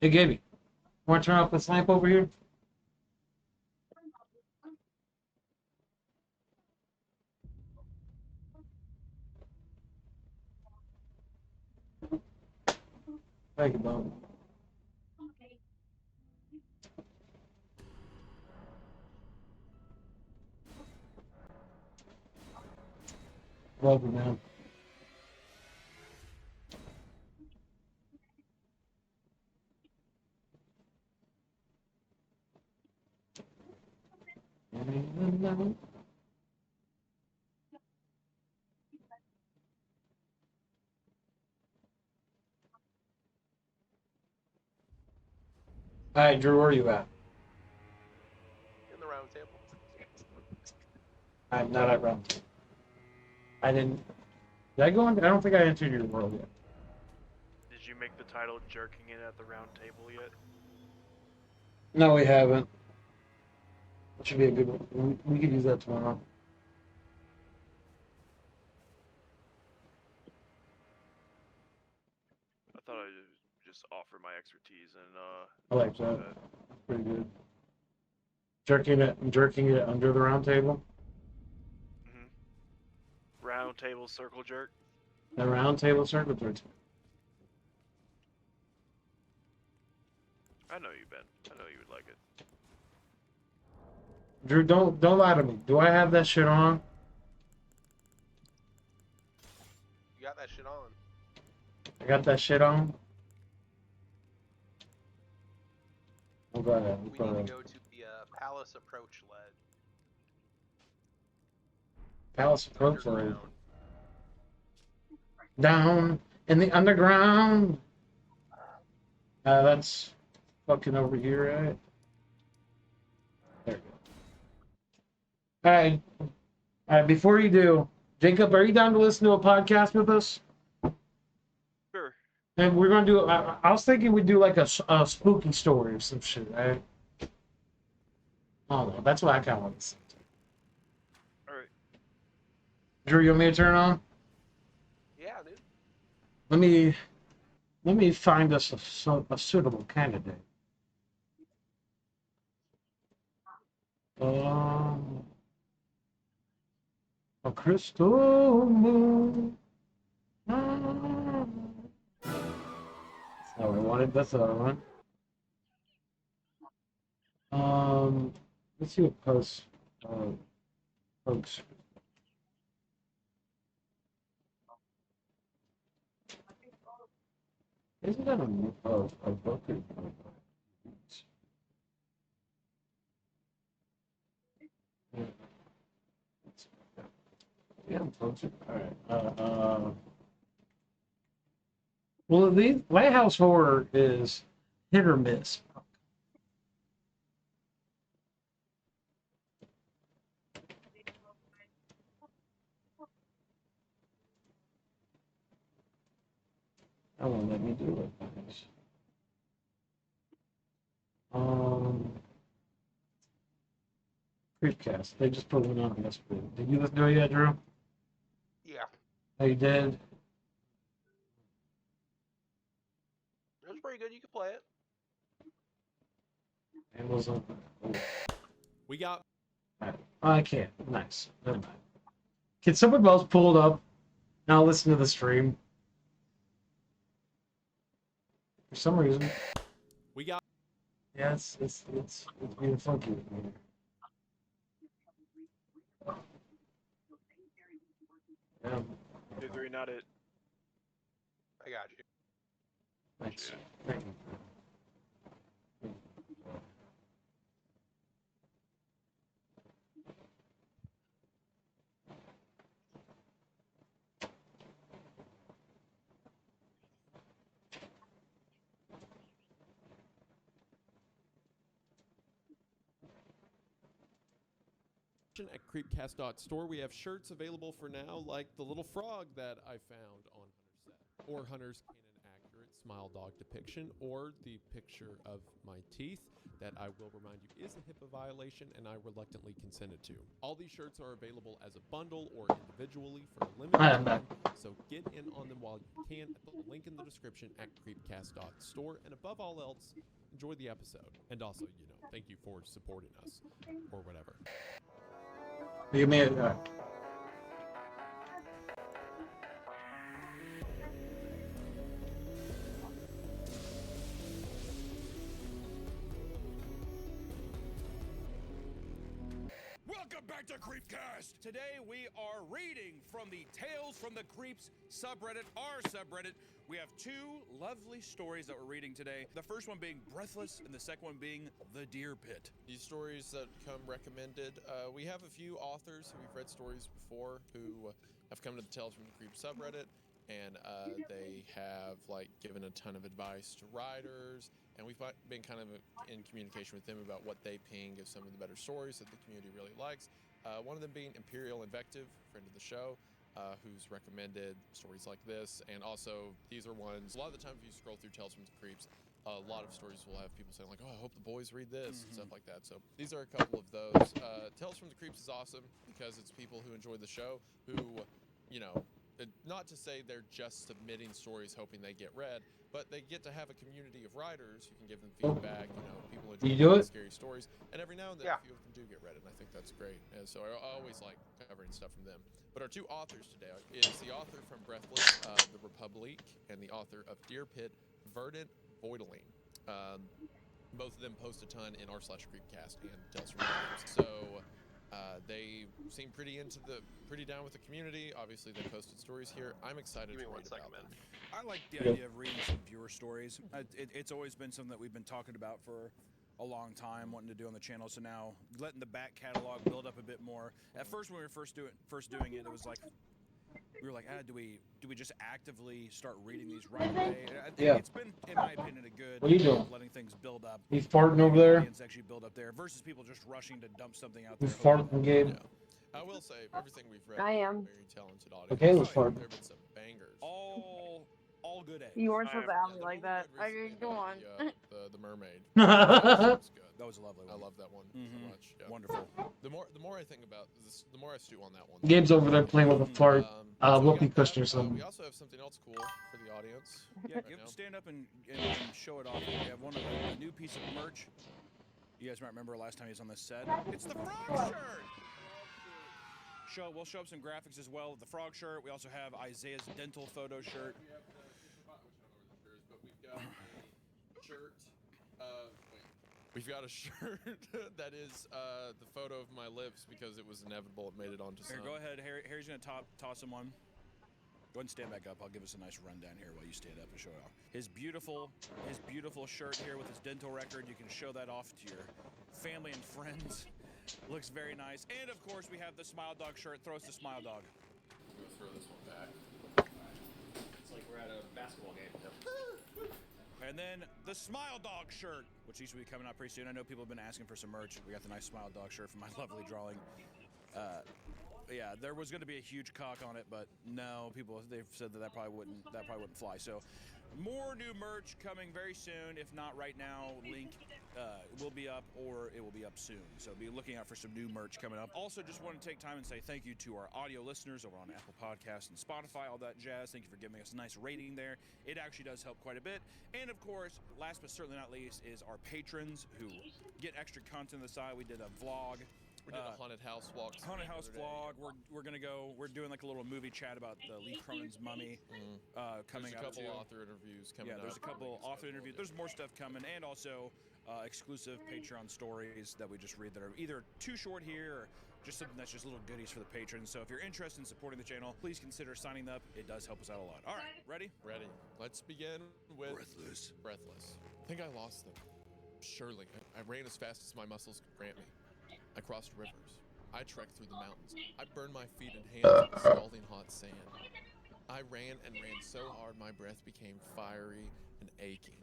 Hey, Gaby, want to turn off this lamp over here? Thank you, Bob. Love you, man. All right, Drew, where are you at? In the round table. I'm not at round two. I didn't. Did I go on? I don't think I entered your world yet. Did you make the title "Jerking It at the Round Table" yet? No, we haven't. That should be a good one. We could use that tomorrow. I thought I'd just offer my expertise and I like that. That's pretty good. Jerking it under the round table. Round table circle jerk. The round table circle jerk. I know you, Ben. I know you would like it. Drew, don't lie to me. Do I have that shit on? You got that shit on. I got that shit on. I'm glad. We need to go to the Palace Approach LED. Palace Approach LED. Underground. Down in the underground. That's fucking over here, right? There we go. All right. Before you do, Jacob, are you down to listen to a podcast with us? Sure. And we're gonna do. I was thinking we'd do like a spooky story or some shit, right? I don't know. That's what I kind of want to see. All right. Drew, you want me to turn on? Yeah, dude. Let me find us a suitable candidate. A crystal moon. That's not what I wanted. That's the other one. Let's see what posts. Folks. Isn't that a book? Yeah, folks. All right. Well, the Lighthouse Horror is hit or miss. That won't let me do it. Guys. Creepcast. They just put one on yesterday. Did you listen to it yet, Drew? Yeah. Oh, you did? It was pretty good. You could play it. Amazon. Oh. We got. I can't. Nice. Never mind. Can someone else pull it up? And I'll listen to the stream. For some reason. We got. Yeah, it's being funky with me. Yeah. Two, three, not it. I got you. Thanks. Thank you. At creepcast.store, we have shirts available for now, like the little frog that I found on Hunter's set, or Hunter's Canon Accurate smile dog depiction or the picture of my teeth that I will remind you is a HIPAA violation and I reluctantly consented to. All these shirts are available as a bundle or individually for a limited time, so get in on them while you can at the link in the description at creepcast.store. And above all else, enjoy the episode. And also, thank you for supporting us or whatever. You may Welcome back to Creepcast! Today we are reading from the Tales from the Creeps subreddit, our subreddit. We have two lovely stories that we're reading today. The first one being Breathless and the second one being The Deer Pit. These stories that come recommended, we have a few authors who we've read stories before who have come to the Tales from the Creeps subreddit, and they have given a ton of advice to writers, and we've been kind of in communication with them about what they ping as some of the better stories that the community really likes. One of them being Imperial Invective, friend of the show, who's recommended stories like this. And also, these are ones, a lot of the time if you scroll through Tales from the Creeps, a lot of stories will have people saying oh, I hope the boys read this and stuff like that. So these are a couple of those. Tales from the Creeps is awesome because it's people who enjoy the show who, not to say they're just submitting stories hoping they get read, but they get to have a community of writers who can give them feedback. People enjoy scary stories, and every now and then a few of them do get read, and I think that's great. And so I always like covering stuff from them. But our two authors today is the author from Breathless, The Republic, and the author of Deer Pit, Verdant Voidling. Both of them post a ton in r/Creepcast and Tales from the Creeps. So they seem pretty down with the community. Obviously, they posted stories here. I'm excited to read about them. I like the idea of reading some viewer stories. It's always been something that we've been talking about for a long time, wanting to do on the channel. So now, letting the back catalog build up a bit more. At first, when we were first doing it, it was we were do we just actively start reading these right away? It's been, in my opinion, a good What are you doing? letting things build up. He's farting over there. Actually build up there versus people just rushing to dump something out He's there. farting, Gabe. Yeah. I will say everything we've read. I am. Very talented audience. Okay, let's There fart. have been some bangers. All good eggs. You weren't supposed to I- have me like that. I Okay, go on. The mermaid. That was good. That was a lovely I one. love that one so much. Yeah. Wonderful. The more I think about this, the more I stew on that one. Gabe's over there playing with a fart. So we Whoopee got cushion or that. something. We also have something else cool for the audience. Yeah, right now. stand up and show it off. We have a new piece of merch. You guys might remember last time he was on this set. It's the frog shirt! We'll show up some graphics as well with the frog shirt. We also have Isaiah's dental photo shirt. We've got a shirt that is the photo of my lips because it was inevitable. It made it onto Here, some. go ahead. Harry's gonna toss him one. Go ahead and stand back up. I'll give us a nice rundown here while you stand up and show it off. His beautiful shirt here with his dental record. You can show that off to your family and friends. Looks very nice. And of course, we have the Smile Dog shirt. Throw us the Smile Dog. I'm gonna throw this one back. It's like we're at a basketball game. And then the Smile Dog shirt, which should be coming out pretty soon. I know people have been asking for some merch. We got the nice Smile Dog shirt from my lovely drawing. Yeah, there was going to be a huge cock on it, but no, they've said that probably wouldn't fly. So more new merch coming very soon. If not right now, link will be up or it will be up soon. So be looking out for some new merch coming up. Also, just want to take time and say thank you to our audio listeners over on Apple Podcasts and Spotify, all that jazz. Thank you for giving us a nice rating there. It actually does help quite a bit. And of course, last but certainly not least, is our patrons who get extra content on the side. We did a vlog. We did a haunted house walk. Haunted house vlog. We're gonna go. We're doing like a little movie chat about the Lee Cronin's Mummy coming There's a up couple too. author interviews coming up. Yeah, there's a couple on author interviews. There's more stuff coming, and also exclusive Patreon stories that we just read that are either too short here or just something that's just little goodies for the patrons. So if you're interested in supporting the channel, please consider signing up. It does help us out a lot. All right, ready? Ready. Let's begin with Breathless. I think I lost them. Surely. I ran as fast as my muscles could grant me. I crossed rivers. I trekked through the mountains. I burned my feet and hands in the scalding hot sand. I ran and ran so hard my breath became fiery and aching.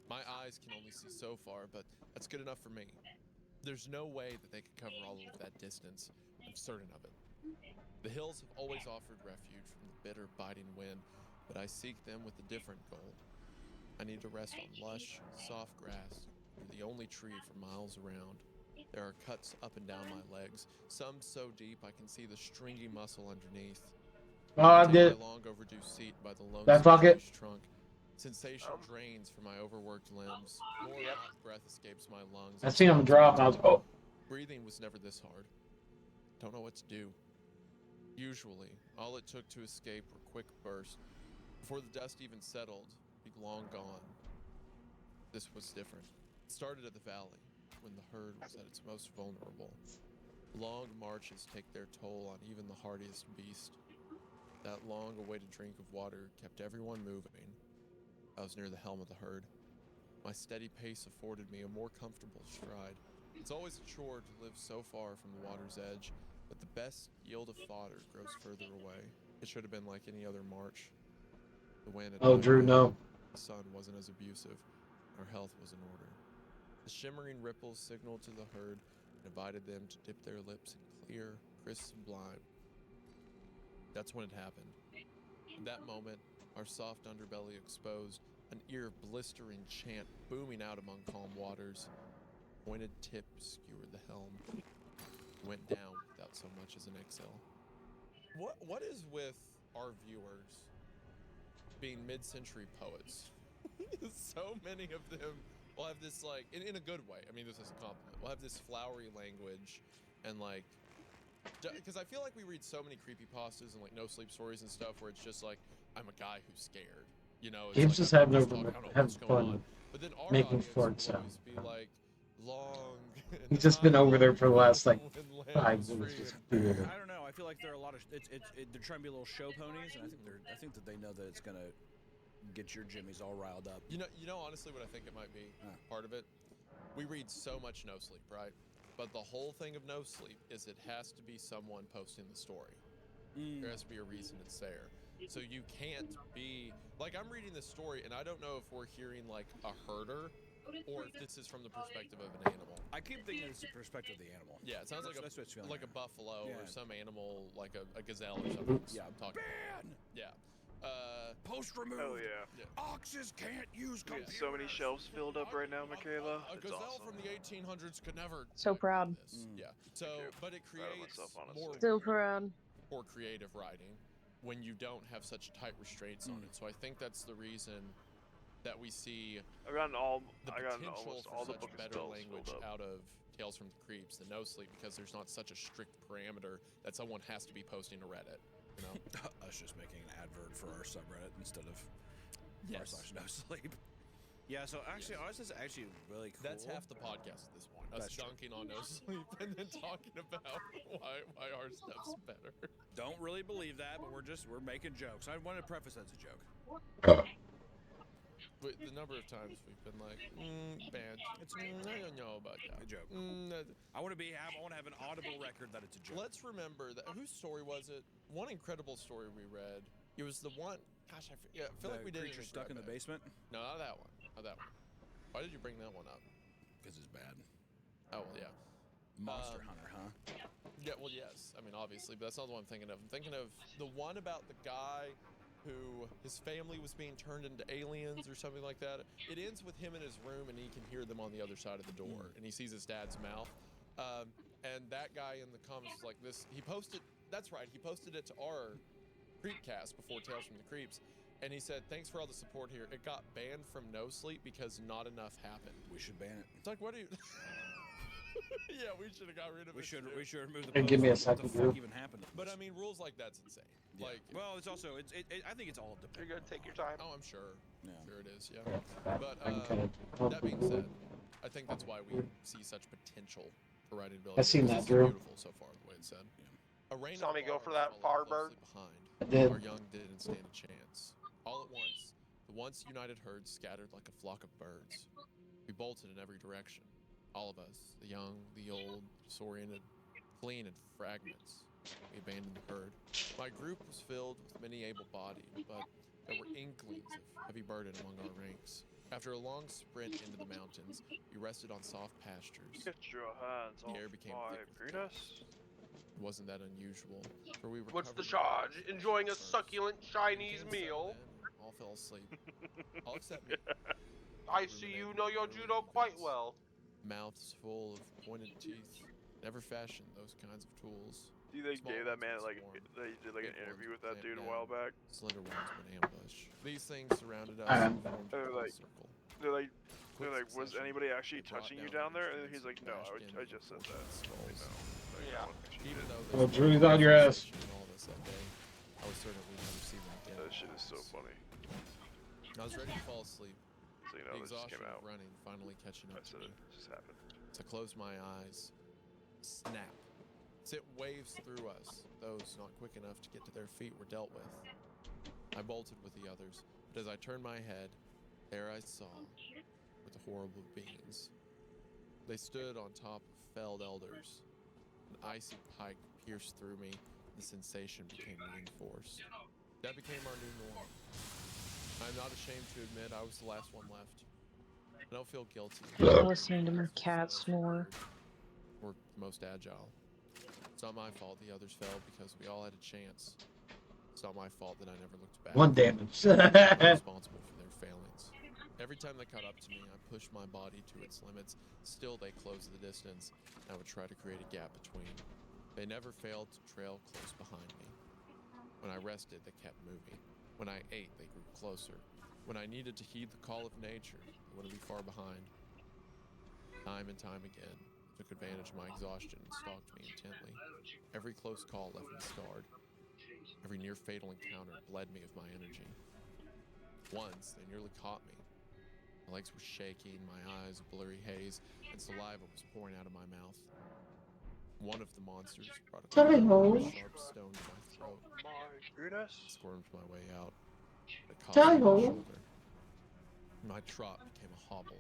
My eyes can only see so far, but that's good enough for me. There's no way that they could cover all of that distance. I'm certain of it. The hills have always offered refuge from the bitter, biting wind, but I seek them with a different goal. need to rest on lush, soft grass. You're the only tree for miles around. There are cuts up and down my legs, some so deep I can see the stringy muscle underneath. Oh, I Take did. my long overdue seat by the Did I lonesome fuck it? tree's trunk. Sensation drains from my overworked limbs. More hot breath escapes my lungs. I seen him drop, and I was, oh. Breathing was never this hard. Don't know what to do. Usually, all it took to escape were quick bursts. Before the dust even settled, be long gone. This was different. It started at the valley, when the herd was at its most vulnerable. Long marches take their toll on even the hardiest beast. That long-awaited drink of water kept everyone moving. I was near the helm of the herd. My steady pace afforded me a more comfortable stride. It's always a chore to live so far from the water's edge, but the best yield of fodder grows further away. It should have been like any other march. The wind had Oh, died Drew, away. no. The sun wasn't as abusive. Our health was in order. The shimmering ripples signaled to the herd and invited them to dip their lips in clear, crisp sublime. That's when it happened. In that moment, our soft underbelly exposed, an ear-blistering chant booming out among calm waters. Pointed tip skewered the helm. Went down without so much as an exhale. What is with our viewers being mid-century poets? So many of them will have this, like, in a good way. I mean, this is a compliment. We'll have this flowery language and, like, because I feel like we read so many creepypastas and, like, no sleep stories and stuff where it's just like, I'm a guy who's scared. You know, it's He's like, just I'm having just over, talking, I don't know having what's going fun. on. But then our making audience fart will sounds. always be like, long. He's just been over there for the last, like, when 5 land was minutes. free Just and- doing it. I don't know. I feel like there are a lot of they're trying to be little show ponies, and I think that they know that it's gonna get your jimmies all riled up. You know, honestly, what I think it might be, part of it, we read so much no sleep, right? But the whole thing of no sleep is it has to be someone posting the story. There has to be a reason it's there. So you can't be, like, I'm reading this story, and I don't know if we're hearing, like, a herder, or if this is from the perspective of an animal. I keep thinking it's the perspective of the animal. Yeah, it sounds like That's what it's feeling like a like. buffalo Yeah. or some animal, like a gazelle or something. Yeah. Talking. Ban! Yeah. Post removed. Oh yeah. Oxes can't use Yeah. computers. So many shelves filled up right now, Michaela. A It's gazelle awesome. from the 1800s could never. So proud. This. Mm. Yeah. So, too. but it Proud of creates myself, honestly. more Still proud. more creative writing when you don't have such tight restraints on it. So I think that's the reason that we see I've gotten the I gotten potential almost for all the such book better spells language filled up. out of Tales from the Creeps, the no sleep, because there's not such a strict parameter that someone has to be posting to Reddit. You know? Us just making an advert for our subreddit instead of Yes. r/no sleep. Yeah, so actually, ours is actually really cool. That's half the podcast at this point. Us That's true. dunking on no sleep and then talking about why our stuff's better. Don't really believe that, but we're making jokes. I want to preface that as a joke. But the number of times we've been like, banned. It's I don't know about that. A joke. That- I want to have an audible record that it's a joke. Let's remember that. Whose story was it? One incredible story we read. It was the one. Gosh, I feel like we did it. Creature stuck in the basement No, not that one. Not that one. Why did you bring that one up? because it's bad. Oh well, yeah. Monster Hunter, huh? Yeah, well, yes. I mean, obviously, but that's not the one I'm thinking of. I'm thinking of the one about the guy who his family was being turned into aliens or something like that. It ends with him in his room and he can hear them on the other side of the door and he sees his dad's mouth. And that guy in the comments was like this. He posted. That's right. He posted it to our Creepcast before Tales from the Creeps. And he said, thanks for all the support here. It got banned from No Sleep because not enough happened. We should ban it. It's like, what do you... Yeah, we should have got rid of We it. should too. remove the. And give me a post. What the second, Drew. fuck even happened? to But this? I mean, rules like that's insane. Yeah. Like, well, it's also I think it's all You're dependent. good. Take your time. oh, I'm sure. Yeah. Sure it is, yeah. Yeah, But I can kind of. that being said, I think that's why we see such potential for writing ability. I seen because that, it's Drew. Beautiful so far, the way it's said. A rain Saw of me go bars for that followed Farbird? closely behind. I did. Our young didn't stand a chance. All at once, the once united herd scattered like a flock of birds. We bolted in every direction. All of us, the young, the old, disoriented, fleeing in fragments. We abandoned the herd. My group was filled with many able-bodied, but there were inklings of heavy burden among our ranks. After a long sprint into the mountains, we rested on soft pastures. Get your hands The off air became my thick with penis. It wasn't that unusual, for we were What's the covered charge? in Enjoying a first. succulent When Chinese came meal? sundown, all fell asleep. All except me. I see you know your judo quite well. Mouths full of pointed teeth. Never fashioned those kinds of tools. Do you think Small gave that ones man would like swarm. that he did like an Big interview ones with that would dude a clamp while down. back? Slender ones would ambush. These things surrounded us Uh, and formed a They're close like- circle. They're like, Quick was succession, anybody actually they brought touching you down down there? their And he's like, instruments no, and bashed I in just said that. unfortunate Like, skulls. no, like, Yeah. no one actually Even did. though Well, they Drew's sparked on your ass. sensation in all of us that day, I was certain we'd never see them again. That shit is so funny. I was ready to fall asleep. So you The know, this just exhaustion came of out. running finally catching I up to said me. it just happened. To close my eyes, snap. It waves through us. Those not quick enough to get to their feet were dealt with. I bolted with the others, but as I turned my head, there I saw with the horrible beings. They stood on top of felled elders. An icy pike pierced through me. The sensation became reinforced. That became our new norm. I'm not ashamed to admit I was the last one left. I don't feel guilty. Listening to my cat snore. We're most agile. It's not my fault the others fell because we all had a chance. It's not my fault that I never looked back. 1 damage. I'm responsible for their failings. Every time they caught up to me, I pushed my body to its limits. Still, they closed the distance. I would try to create a gap between. They never failed to trail close behind me. When I rested, they kept moving. When I ate, they grew closer. When I needed to heed the call of nature, they wouldn't be far behind. Time and time again, they took advantage of my exhaustion and stalked me intently. Every close call left me scarred. Every near-fatal encounter bled me of my energy. Once, they nearly caught me. My legs were shaking, my eyes a blurry haze, and saliva was pouring out of my mouth. One of the monsters brought a sharp stone to my throat. My goodness. Squirmed my way out. It caught Tally me on ho. the shoulder. My trot became a hobble,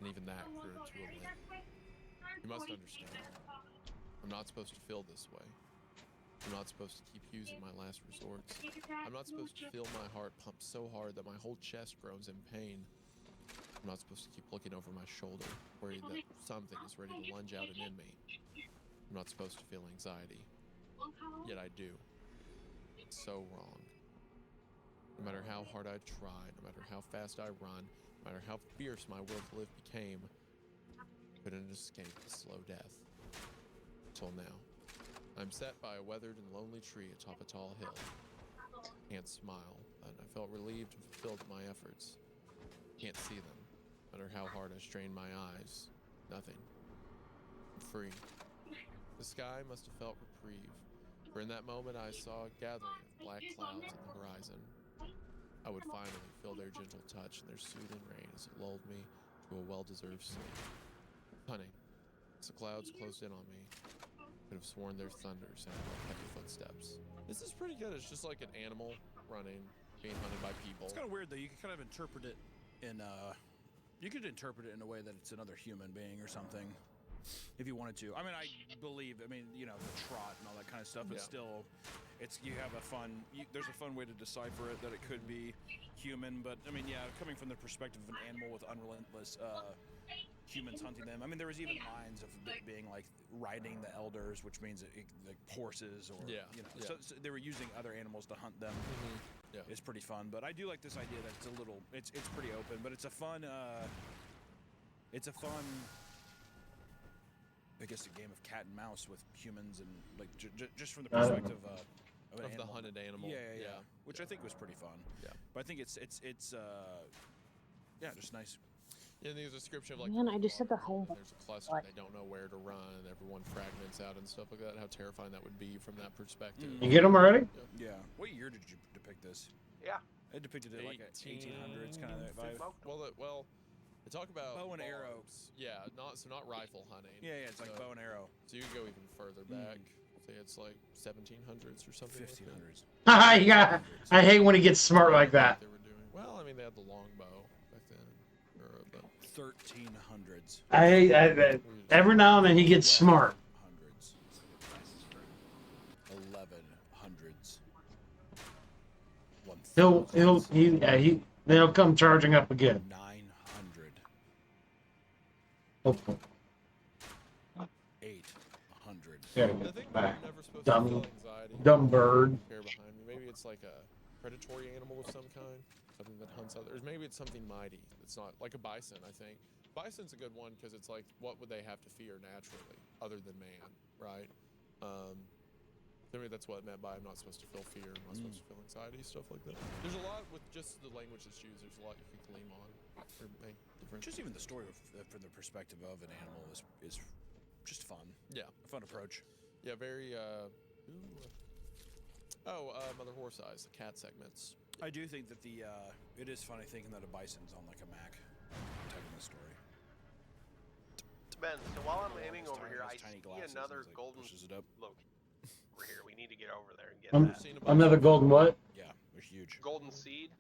and even that grew into a limp. You must understand. I'm not supposed to feel this way. I'm not supposed to keep using my last resorts. I'm not supposed to feel my heart pump so hard that my whole chest groans in pain. I'm not supposed to keep looking over my shoulder, worried that something is ready to lunge out and in me. I'm not supposed to feel anxiety. Yet I do. It's so wrong. No matter how hard I try, no matter how fast I run, no matter how fierce my will to live became, I couldn't escape the slow death. Till now. I'm set by a weathered and lonely tree atop a tall hill. Can't smile, but I felt relieved and fulfilled at my efforts. Can't see them. No matter how hard I strained my eyes, nothing. I'm free. The sky must have felt reprieve, for in that moment I saw a gathering of black clouds on the horizon. I would finally feel their gentle touch and their soothing rain as it lulled me to a well-deserved sleep. Hunting. As the clouds closed in on me, I could have sworn their thunder sounded like heavy footsteps. This is pretty good. It's just like an animal running, being hunted by people. It's kind of weird though. You can kind of interpret it in you could interpret it in a way that it's another human being or something, if you wanted to. I mean, you know, the trot and all that kind of stuff. But still, you have a fun. There's a fun way to decipher it that it could be human. But I mean, yeah, coming from the perspective of an animal with unrelentless humans hunting them. I mean, there was even lines of it being like riding the elders, which means like horses or you know. So they were using other animals to hunt them. Yeah. It's pretty fun, but I do like this idea that it's a little, it's pretty open, but it's a fun, I guess a game of cat and mouse with humans and like just from the perspective of an the animal. hunted animal. Yeah. Which I think was pretty fun. Yeah. But I think it's just nice. Yeah, and there's a description of like. Man, I just said the whole. There's a cluster. What? They don't know where to run. Everyone fragments out and stuff like that. How terrifying that would be from that perspective. You get them already? Yeah. What year did you depict this? Yeah. I depicted it like 1800s kind of that vibe. Well, they talk about Bow and bows. arrow. Yeah, not rifle hunting. Yeah, it's like bow and arrow. So you can go even further back. Say it's like 1700s or something. 1500s. I hate when he gets smart like that. They were doing. Well, I mean, they had the longbow back then. But 1300s. I every now and then he gets smart. 1100s. They'll come charging up again. 900. Hopefully. 800. There the we go. thing Back. that I'm never supposed Dummy. to feel anxiety. Dumb bird. Bear behind me. Maybe it's like a predatory animal of some kind. something that hunts others. Maybe it's something mighty. It's not like a bison. I think bison's a good one because it's like, what would they have to fear naturally other than man, right? I mean, that's what I meant by I'm not supposed to feel fear. I'm not supposed to feel anxiety, stuff like that. There's a lot with just the language that's used. There's a lot you can gleam on or make different. Just even the story from the perspective of an animal is just fun. Yeah, A fun approach. yeah, very. Mother Horse Eyes, the cat segments. I do think that it is funny thinking that a bison's on like a Mac type of a story. Ben, so while I'm Those aiming over here, I tiny see glasses, another and, like, golden pushes it up. look. Over here, we need to get over there and get Um, that. Another golden what? Yeah, they're huge. Golden seed.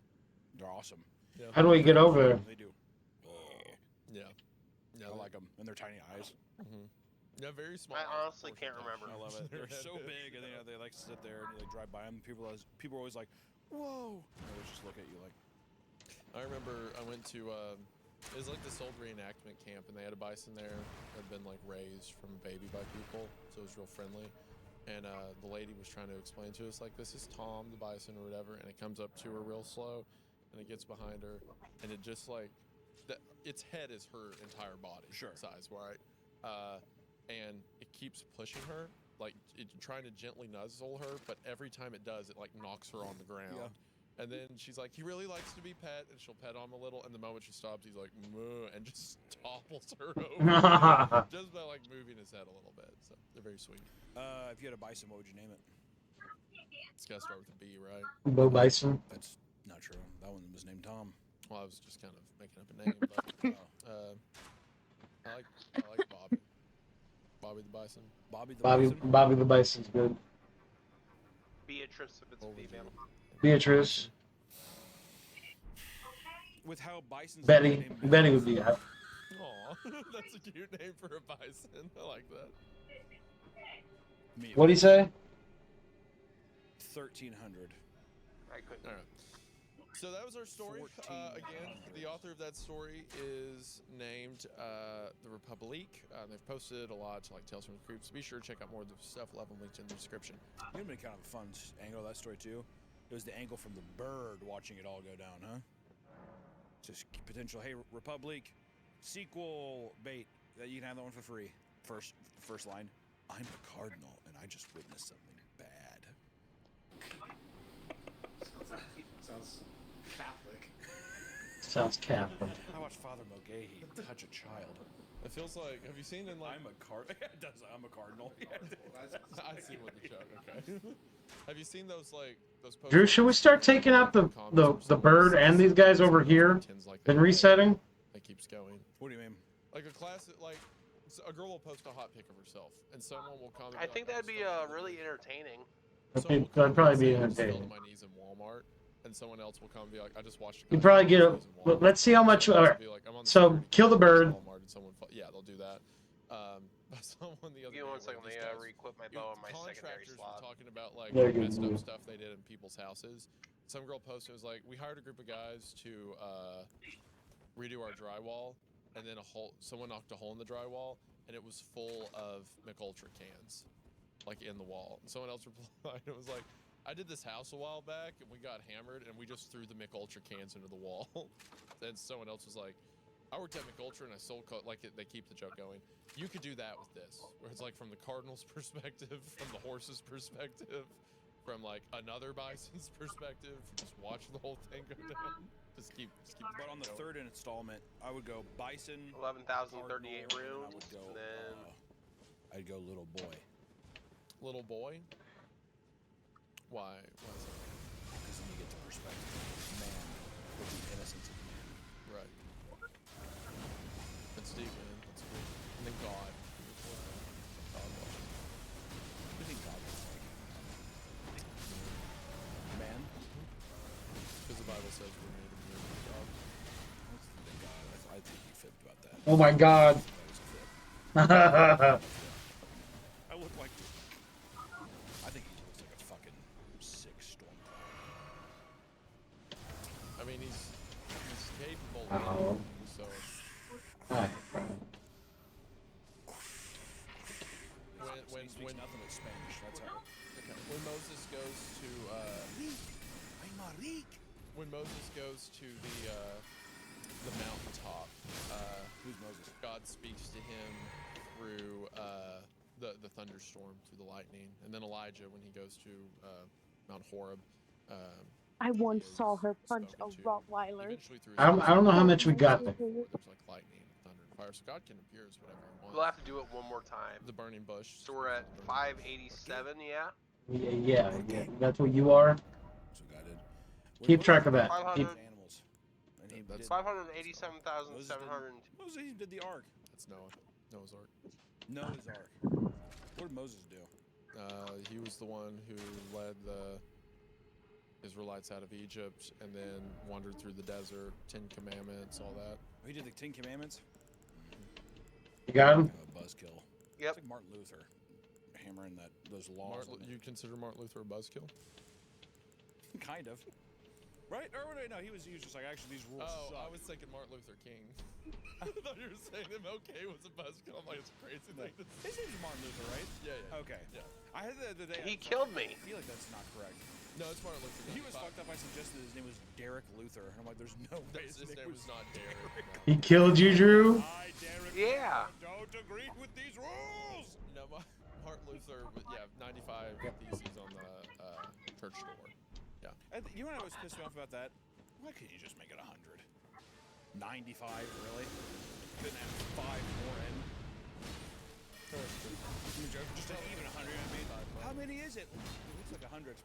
They're awesome. Yeah. How do we get over there? They do. Yeah. I like them, and their tiny eyes. Yeah, very small. I honestly can't remember. I love it. They're so big, and they like sit there and you like drive by them. People are always like, "Whoa!" And they just look at you like. I remember I went to it was like this old reenactment camp, and they had a bison there that had been like raised from a baby by people, so it was real friendly. And the lady was trying to explain to us like, this is Tom the bison or whatever, and it comes up to her real slow, and it gets behind her, and it just like its head is her entire body size, right? And it keeps pushing her, like trying to gently nuzzle her, but every time it does, it like knocks her on the ground. Yeah. And then she's like, he really likes to be pet, and she'll pet on him a little, and the moment she stops, he's like, moo, and just topples her over just by like moving his head a little bit. So they're very sweet. If you had a bison, what would you name it? It's gotta start with a B, right? Bo Bison. That's not true. That one was named Tom. Well, I was just kind of making up a name, but I like Bobby. Bobby the bison. Bobby the Bobby bison. Bobby the Bison's good. Beatrice, if it's What would female. you- Beatrice. With how bisons. Betty. Betty would be out. Aw, that's a cute name for a bison. I like that. What'd he say? 1300. I couldn't. All right. So that was our story. Again, the author of that story is named The Republique. They've posted a lot to like Tales from the Crypt. So be sure to check out more of the stuff. We'll have them linked in the description. You know, kind of a fun angle of that story too. It was the angle from the bird watching it all go down, huh? Just potential. Hey, Republic, sequel bait that you can have that one for free. First line. I'm a cardinal, and I just witnessed something bad. Sounds Catholic. Sounds Catholic. I watched Father Mulcahy touch a child. It feels like, have you seen in like... I'm a cardinal. I've seen with the joke, okay. Have you seen those posters? Drew, should we start taking out the bird and these guys over here and resetting? It keeps going. What do you mean? Like a classic, like a girl will post a hot pic of herself, and someone will comment. I think that'd be really entertaining. That'd probably be I'm entertaining. on my knees in Walmart, and someone else will come and be like, I just watched. You probably get a. Let's see how much. All right. So kill the bird. Walmart, and someone, yeah, they'll do that. Someone the other Give me one day second. where Let these me guys- re-equip my bow on my secondary contractors slot. were talking about like There you messed go. up stuff they did in people's houses. Some girl posted, it was like, we hired a group of guys to redo our drywall, and then someone knocked a hole in the drywall, and it was full of McUltra cans, like in the wall. And someone else replied, it was like, I did this house a while back, and we got hammered, and we just threw the McUltra cans into the wall. Then someone else was like, I worked at McUltra and I sold they keep the joke going. You could do that with this, where it's like from the Cardinals' perspective, from the horse's perspective, from like another bison's perspective. Just watch the whole thing go down. Just keep. But on the going. third installment, I would go bison. 11,038 Cardinal, and I runes, would go, and then I'd go little boy. Little boy. Why? Why is that? Because then you get the perspective of man with the innocence of man. Right. That's deep, man. That's cool. And then God. God watching. What do you think God was like? Man? Because the Bible says we're made in the image of God. I don't think God. I think you fibbed about that. Oh my God. That was a fib. I look like. I think he looks like a fucking sick stormcloud. I mean, he's capable. Oh. So Hi. He speaks nothing but Spanish. That's how. when Moses goes to when Moses goes to the mountaintop, Who's Moses? God speaks to him through the thunderstorm, through the lightning, and then Elijah when he goes to Mount Horeb. I once is saw her punch a spoken to Rottweiler. eventually through his I don't know how much we got there. there's like lightning, thunder, and fire. So God can appear as whatever he wants. We'll have to do it one more time. The burning bush. So we're at 587, yeah? Yeah. That's what you are. That's what God did. Keep track of that. 500. Keep, Animals. And he That's did, 587,700. Moses even did the ark. That's Noah's Ark. Noah's ark. What did Moses do? He was the one who led the Israelites out of Egypt and then wandered through the desert, 10 Commandments, all that. Oh, he did the 10 Commandments? you got him? Buzzkill. Yep. It's like Martin Luther hammering those laws. You consider Martin Luther a buzzkill? Kind of. Right? Or wait, no, he was just like, actually, these rules Oh, suck. I was thinking Martin Luther King. I thought you were saying MLK was a buzzkill. I'm like, it's a crazy thing to say. His name's Martin Luther, right? Yeah. Okay. Yeah. I had the other day. He I was killed like, me. I feel like that's not correct. No, it's Martin Luther King. He was fucked up. I suggested his name was Derek Luther. And I'm like, there's no way His name was not Derek. He killed you, Drew? I, Derek Yeah. Luther, don't agree with these rules. No, Martin Luther, 95 theses on the church door. Yeah. And you know what was pissed me off about that? Why couldn't you just make it 100? 95, really? Couldn't have 5 more in? Just an even 100, I mean, how many is it? It looks like 100.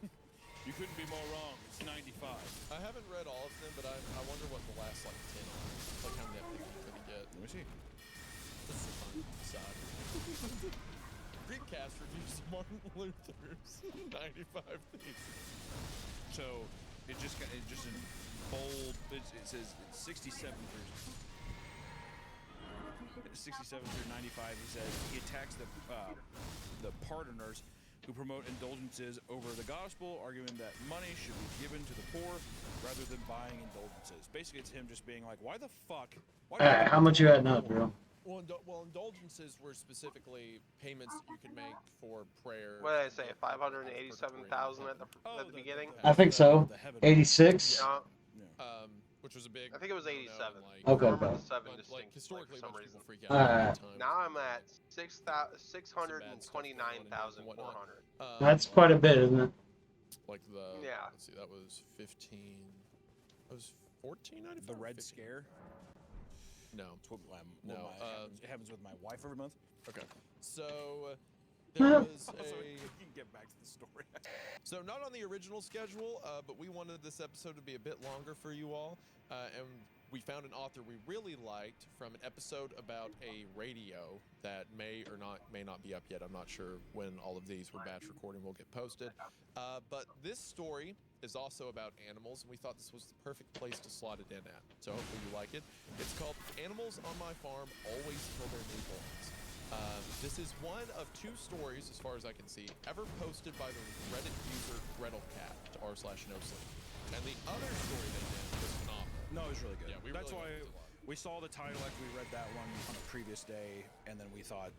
You couldn't be more wrong. It's 95. I haven't read all of them, but I wonder what the last 10 are. Like how many epics could he get? Let me see. This is fun. Sad. Greekcast reviews of Martin Luther's 95 theses. So it just in bold. It says 67 through 95. He says he attacks the pardoners who promote indulgences over the gospel, arguing that money should be given to the poor rather than buying indulgences. Basically, it's him just being like, "Why the fuck? Why How much you had now, Drew? Well, indulgences were specifically payments that you could make for prayer. What did I say? 587,000 at the beginning? I think so. The heaven- 86? Which was a big. I think it was no-no, 87. like, Okay, I remember okay. the 7 But, distinct, like, historically, for some most reason. people freak out at that time. Now I'm at 629,400. That's quite a bit, isn't it? Like the. Yeah. Let's see, that was 15. That was 14.95. The Red Scare. No. It's what, No, it happens with my wife every month. Okay. So there was Also, a. we can get back to the story. So not on the original schedule, but we wanted this episode to be a bit longer for you all, and we found an author we really liked from an episode about a radio that may not be up yet. I'm not sure when all of these with batch recording will get posted. But this story is also about animals, and we thought this was the perfect place to slot it in at. So hopefully you like it. It's called Animals on My Farm Always Kill Their Newborns. This is one of 2 stories, as far as I can see, ever posted by the Reddit user Gretelcat to r/nosleep. And the other story they did was phenomenal. No, it was really good. Yeah, we That's really why liked it a lot. we saw the title after we read that one on a previous day, and then we thought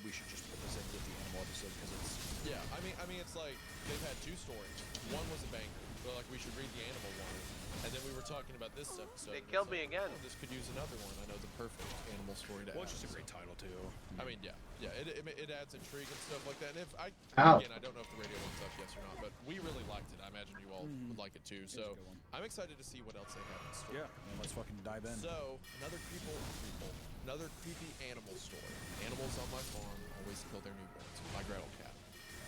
we should just put this in with the animal episode because it's. Yeah, I mean, it's like they've had 2 stories. One was a banger, so like we should read the animal one, and then we were talking about this episode. They and killed it's me like, again. oh, this could use another one. I know the perfect animal story to Well, add. it's just a great title too. I mean, yeah, it adds intrigue and stuff like that. And Ow. again, I don't know if the radio one's up, yes or not, but we really liked it. I imagine you all would like it too. It's So a good one. I'm excited to see what else they have in store. Yeah, and let's fucking dive in. So another creepy animal story. Animals on my farm always kill their newborns. By Gretelcat.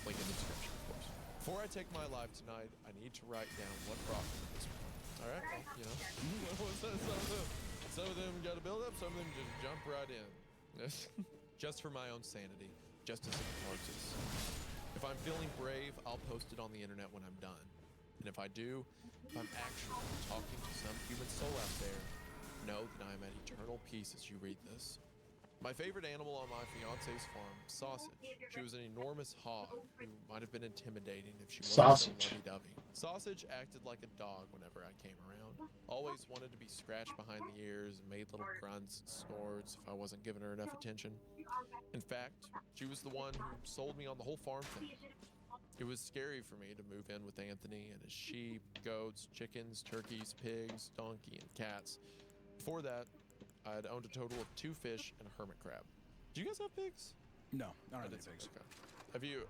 Link in the description, of course. Before I take my life tonight, I need to write down what brought me to this point. All right, well, you know, some of them got to build up, some of them just jump right in. Just for my own sanity, just as a catharsis. If I'm feeling brave, I'll post it on the internet when I'm done. And if I do, if I'm actually talking to some human soul out there, know that I am at eternal peace as you read this. My favorite animal on my fiance's farm, Sausage. She was an enormous hog who might have been intimidating if she wasn't so lovey-dovey. Sausage acted like a dog whenever I came around. Always wanted to be scratched behind the ears and made little grunts and snorts if I wasn't giving her enough attention. In fact, she was the one who sold me on the whole farm thing. It was scary for me to move in with Anthony and his sheep, goats, chickens, turkeys, pigs, donkey, and cats. Before that, I had owned a total of 2 fish and a hermit crab. Do you guys have pigs? No, I don't have didn't any pigs. Okay. Have you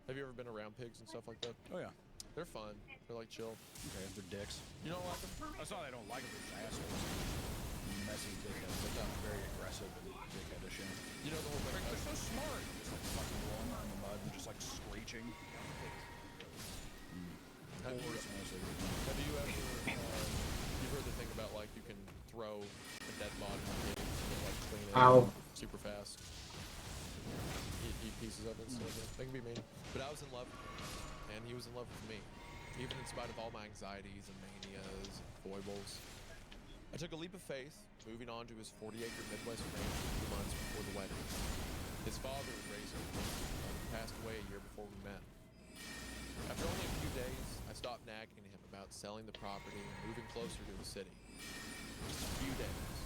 ever been around pigs and stuff like that? Oh yeah. They're fun. They're like chill. Okay, they're dicks. You don't like them? That's not that I don't like them, they're just assholes. Messy dickheads. They're very aggressive and dickheadish. You know the whole thing. They're so smart. Just like fucking rolling around in the mud and just like screeching. Have you ever you've heard the thing about like you can throw a dead body in pigs and like clean it super fast, eat pieces of it and stuff. That can be mean. But I was in love with him, and he was in love with me, even in spite of all my anxieties and manias and foibles. I took a leap of faith, moving on to his 40-acre Midwest ranch a few months before the wedding. His father was raising him, passed away a year before we met. After only a few days, I stopped nagging him about selling the property and moving closer to the city. Just a few days.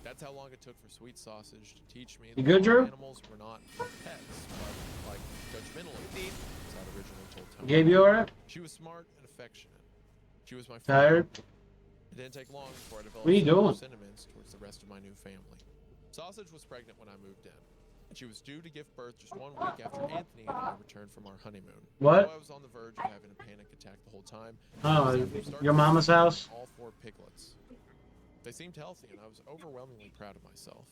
That's how long it took for Sweet Sausage to teach me that animals were not pets, but like judgmental of me, as I'd originally told Tony. Gabe, you alright? She was smart and affectionate. She was my friend. Tired? It didn't take long before I developed What are you doing? sentiments towards the rest of my new family. Sausage was pregnant when I moved in, and she was due to give birth just 1 week after Anthony and I returned from our honeymoon. What? Though I was on the verge of having a panic attack the whole time. Oh, your mama's house? All 4 piglets. They seemed healthy, and I was overwhelmingly proud of myself.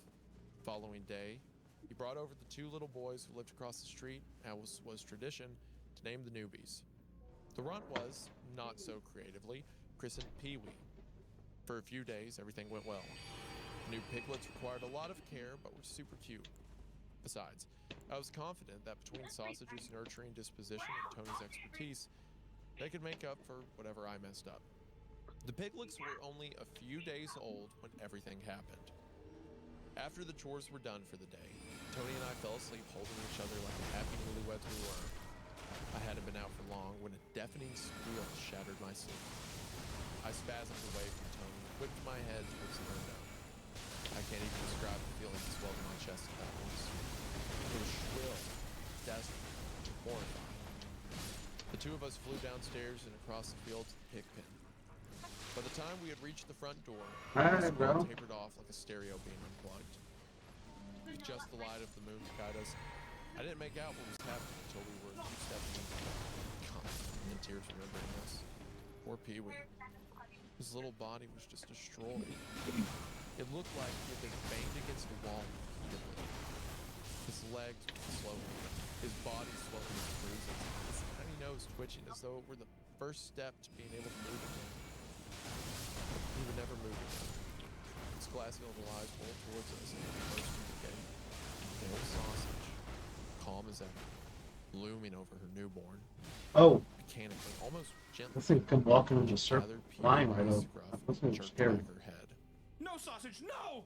Following day, he brought over the 2 little boys who lived across the street, as was tradition, to name the newbies. The runt was, not so creatively, christened Pee-wee. For a few days, everything went well. The new piglets required a lot of care, but were super cute. Besides, I was confident that between Sausage's nurturing disposition and Tony's expertise, they could make up for whatever I messed up. The piglets were only a few days old when everything happened. After the chores were done for the day, Tony and I fell asleep holding each other like the happy newlyweds we were. I hadn't been out for long when a deafening squeal shattered my sleep. I spasmed away from Tony and whipped my head towards the window. I can't even describe the feeling that swelled in my chest at that point. It was shrill, desperate, horrifying. The 2 of us flew downstairs and across the field to the pig pen. By the time we had reached the front door, the squall tapered off like a stereo being unplugged. With just the light of the moon to guide us, I didn't make out what was happening until we were 2 steps in. God, I'm in tears remembering this. Poor Pee-wee. His little body was just destroyed. It looked like he had been banged against the wall repeatedly. His legs were slowing, his body swelling with bruises, his tiny nose twitching as though it were the first step to being able to move again. He would never move again. His glassy little eyes rolled towards us and burst into the gate. The old Sausage, calm as ever, looming over her newborn. Oh. Mechanically, almost gently. This thing come walking in the circle, flying right over. This thing's scary. No, Sausage, no!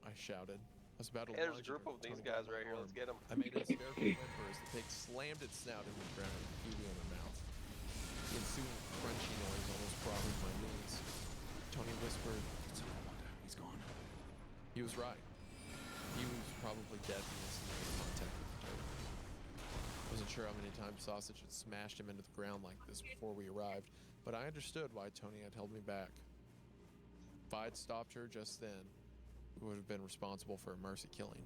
I shouted. I was about to Hey, there's a lunge group at her of these and guys tunnel right here. my Let's arm. get them. I made a hysterical whimper as the pig slammed its snout into the ground with Pee-wee in her mouth. The ensuing crunchy noise almost bothered my knees. Tony whispered, He's gone. he was right. He was probably dead from this contact with the turtle. I wasn't sure how many times Sausage had smashed him into the ground like this before we arrived, but I understood why Tony had held me back. If I had stopped her just then, we would have been responsible for a mercy killing.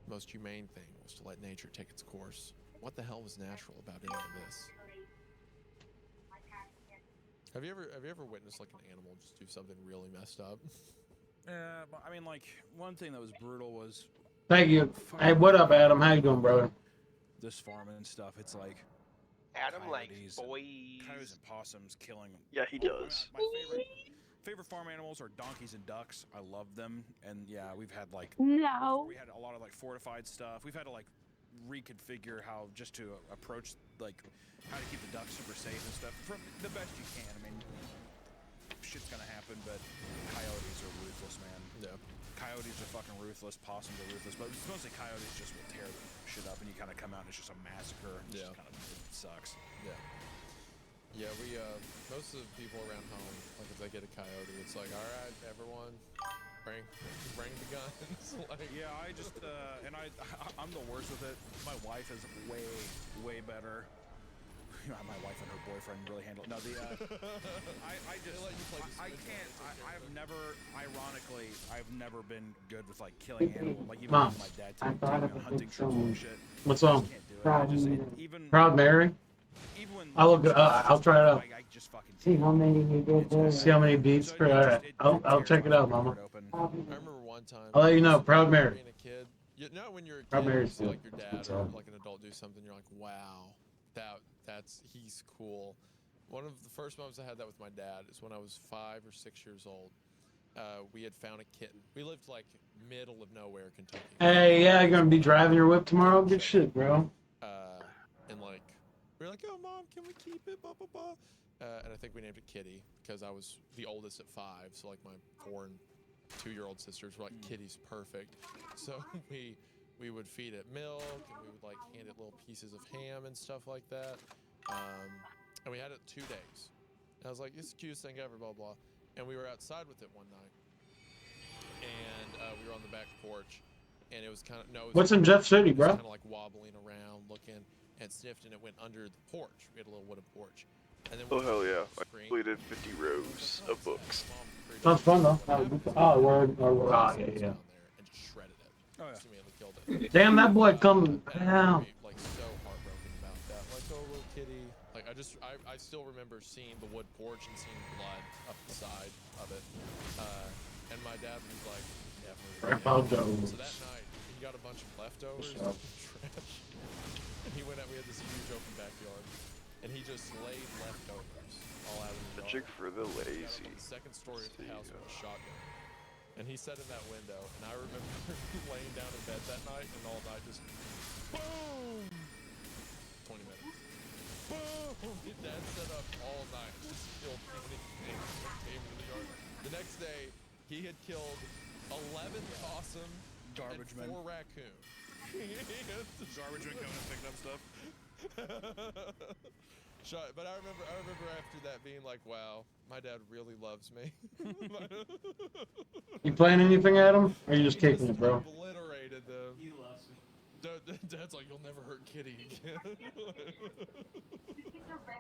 The most humane thing was to let nature take its course. What the hell was natural about any of this? Have you ever witnessed like an animal just do something really messed up? I mean, like, one thing that was brutal was Thank you. Hey, what up, Adam? How you doing, brother? this farming and stuff. It's like Adam likes coyotes boys. and possums killing. Yeah, he does. My favorite farm animals are donkeys and ducks. I love them, and yeah, we've had like No. we had a lot of like fortified stuff. We've had to like reconfigure how just to approach like how to keep the ducks super safe and stuff from the best you can. I mean, shit's gonna happen, but coyotes are ruthless, man. Yeah. Coyotes are fucking ruthless, possums are ruthless, but it's mostly coyotes just will tear the shit up, and you kind of come out and it's just a massacre. It just kind of sucks. Yeah. Yeah, we most of the people around home, like if they get a coyote, it's like, all right, everyone, bring the guns. Like, Yeah, I just I'm the worst with it. My wife is way better. My wife and her boyfriend really handle it. No, I just let you play the I Switch can't. while they take care of Ironically, I've never been good with like killing animals. Like even Mom, when my dad I took thought me it on was hunting trips someone. and shit. What's I wrong? just can't do it. I just even Proud Mary? even when I'll like, look. it's I'll try it out. I just fucking See can't. how many you did there. See how many beats. So Per, all right. it I'll tears check my it out, fucking Mama. heart open. I remember one time. I'll let you know. just Proud Mary. being a kid. You know, when you're a Proud kid, you Mary's see like good. your That's dad or all. like an adult do something, you're like, wow, he's cool. One of the first moments I had that with my dad is when I was 5 or 6 years old. We had found a kitten. We lived like middle of nowhere, Kentucky. Hey, yeah, you're gonna be driving your whip tomorrow. Good shit, bro. And like, we were like, oh, Mom, can we keep it? Blah, blah, blah. And I think we named it Kitty because I was the oldest at 5. So like my 4 and 2-year-old sisters were like, Kitty's perfect. So we would feed it milk and we would like hand it little pieces of ham and stuff like that. And we had it 2 days. And I was like, it's the cutest thing ever, blah, blah. And we were outside with it one night. And we were on the back porch. And it was kind of, What's in Jeff City, it was bro? kind of like wobbling around, looking, and sniffed, and it went under the porch. We had a little wooden porch. And then Oh hell yeah! I screamed. completed 50 rows of books. Sounds fun though. Oh, word. Yeah, yeah. Down there and just shredded it. Oh yeah. Just immediately killed it. Damn, that boy come And I down. remember being, like so heartbroken about that. Like, oh, little kitty. Like, I still remember seeing the wood porch and seeing blood up the side of it. And my dad was like, Grandpa definitely. Jones. So that night, he got a bunch of leftovers What's up? from trash. And he went out, we had this huge open backyard. And he just laid leftovers all out in the Magic yard. for the He got up lazy. on the second story of the See, house with a shotgun. And he sat in that window, and I remember laying down in bed that night, and all night just boom! 20 minutes. Boom! His dad sat up all night, just killed anything that came into the yard. The next day, he had killed 11 possum Garbage and men. 4 raccoon. Garbage men coming and picking up stuff. But I remember after that being like, wow, my dad really loves me. You playing anything, Adam? Or are you just kicking it, bro? Obliterated them. He loves me. Dad's like, you'll never hurt Kitty again.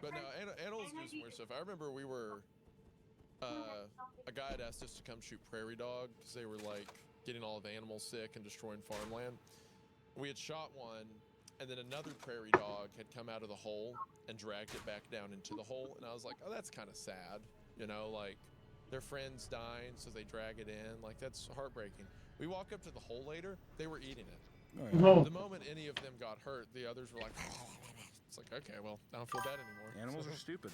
But no, animals do some weird stuff. I remember we were, a guy had asked us to come shoot prairie dog because they were like getting all the animals sick and destroying farmland. We had shot one, and then another prairie dog had come out of the hole and dragged it back down into the hole. And I was like, oh, that's kind of sad. You know, like their friend's dying, so they drag it in. Like, that's heartbreaking. We walk up to the hole later, they were eating it. Oh, yeah. No. The moment any of them got hurt, the others were like, it's like, okay, well, I don't feel bad anymore. Animals are stupid.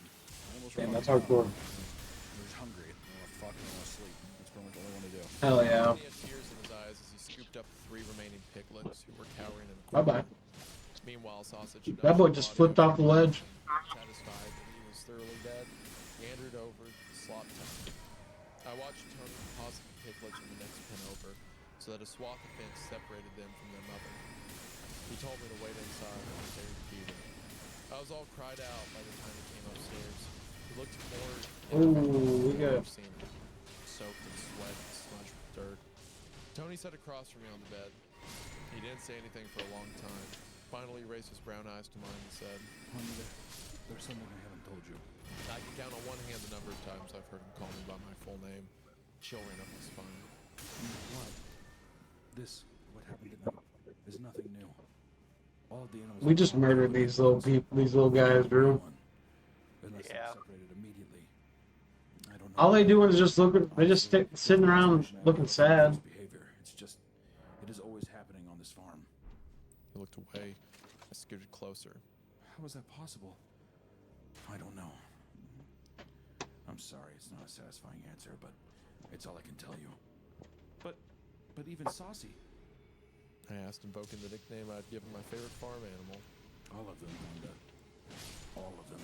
Animals Damn, are that's fucking hardcore. dumb. They're just hungry. They want to fuck and they want to sleep. That's pretty much all they want to do. Hell yeah. He had tears in his eyes as he scooped up the 3 remaining piglets who were cowering in a Bye-bye. corner. Meanwhile, Sausage, That boy just flipped off the ledge. satisfied that he was thoroughly dead, meandered over the slop town. I watched Tony deposit the piglets in the next pen over, so that a swath of fence separated them from their mother. He told me to wait inside and prepare to be there. I was all cried out by the time he came upstairs. He looked more Ooh, we got- I've seen him, soaked in sweat and smudged with dirt. Tony sat across from me on the bed. He didn't say anything for a long time. Finally, he raised his brown eyes to mine and said, Honey, there's something I haven't told you. I can count on one hand the number of times I've heard him call me by my full name. Chill ran up my spine. What? What happened tonight, is nothing new. All of the animals. We just murdered these little guys, Drew. Unless they're Yeah. separated immediately. I don't know. All they doing is just looking. They just sitting around looking sad. Behavior. It's just, it is always happening on this farm. He looked away. I scooted closer. How is that possible? I don't know. I'm sorry, it's not a satisfying answer, but it's all I can tell you. But even Saucy. I asked, invoking the nickname I'd given my favorite farm animal. All of them, Wanda. All of them.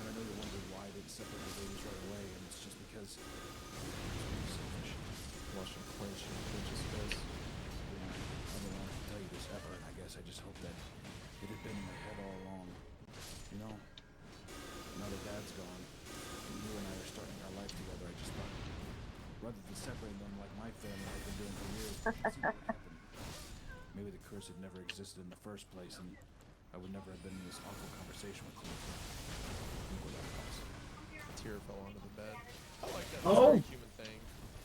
And I know you wondered why I didn't separate the babies right away, and it's just because I'm selfish. Watched him clench and clench his fist. I don't want to tell you this ever, and I guess I just hope that it had been in my head all along. You know, now that Dad's gone, and you and I are starting our life together, I just thought, rather than separate burying them like my family has been doing for years. Let's see what happened. Maybe the curse had never existed in the first place, and I would never have been in this awful conversation with you. Think what that was. A tear fell onto the bed. I like that. Oh. It's a very human thing.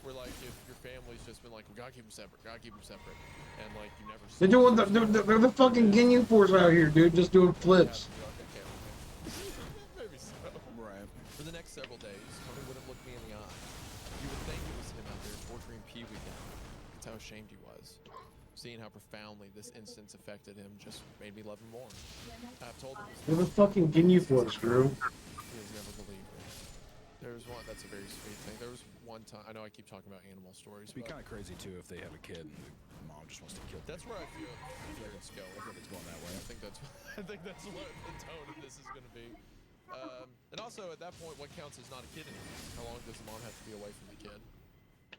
Where like if your family's just been like, we gotta keep them separate, and like you never. They're doing they're the fucking Ginyu Force out here, dude, just doing flips. Maybe so. Right. For the next several days, Tony wouldn't look me in the eye. You would think it was him out there torturing Pee Wee down. That's how ashamed he was. Seeing how profoundly this instance affected him just made me love him more. I've told him They're the fucking Ginyu Force, Drew. he has never believed me. There was one. That's a very sweet thing. There was one time. I know I keep talking about animal stories. It'd be but kind of crazy too if they have a kid and the mom just wants to kill them. that's where I feel like it's going. I think it's going that way. I think that's what the tone of this is going to be. And also at that point, what counts as not a kid anymore? How long does the mom have to be away from the kid?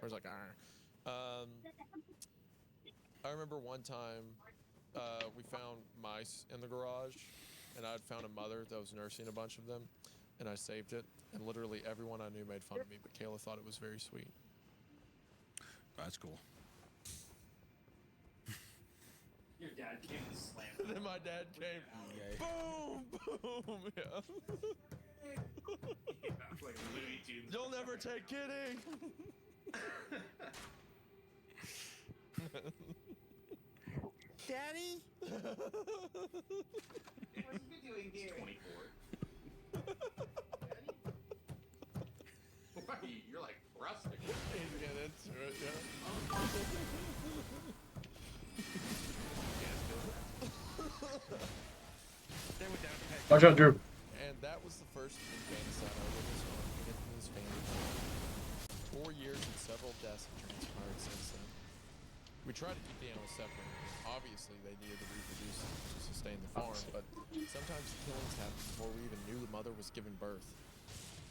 Or it's like, I remember one time we found mice in the garage, and I'd found a mother that was nursing a bunch of them, and I saved it, and literally everyone I knew made fun of me, but Kayla thought it was very sweet. That's cool. Your dad came and slammed And then my dad came, Yay. boom, boom, yeah. like Looney Tunes. You'll never take kidding. Daddy? What's he doing here? 24. Why? You're like rustic. He's getting into it, yeah. They went down to pet. Watch out, Drew. And that was the first infanticide I witnessed on Anthony's family. 4 years and several deaths have transpired since then. We tried to keep the animals separated. Obviously, they needed to reproduce to sustain the farm, but sometimes the killings happened before we even knew the mother was giving birth.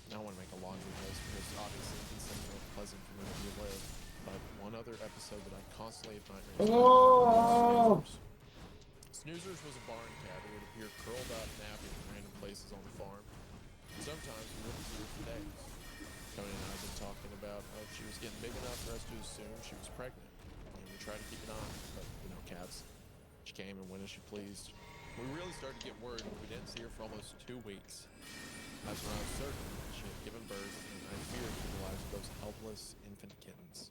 And I don't want to make a laundry list because obviously it's something more pleasant for me to relive. But one other episode that I constantly have nightmares Oh! about. Snoozers was a barn cat who would appear curled up, napping in random places on the farm. And sometimes we wouldn't see her for days. Tony and I have been talking about if she was getting big enough for us to assume she was pregnant. And we tried to keep an eye on her, but you know, cats. She came and went as she pleased. We really started to get worried when we didn't see her for almost 2 weeks. That's when I was certain that she had given birth, and I feared for the lives of those helpless infant kittens.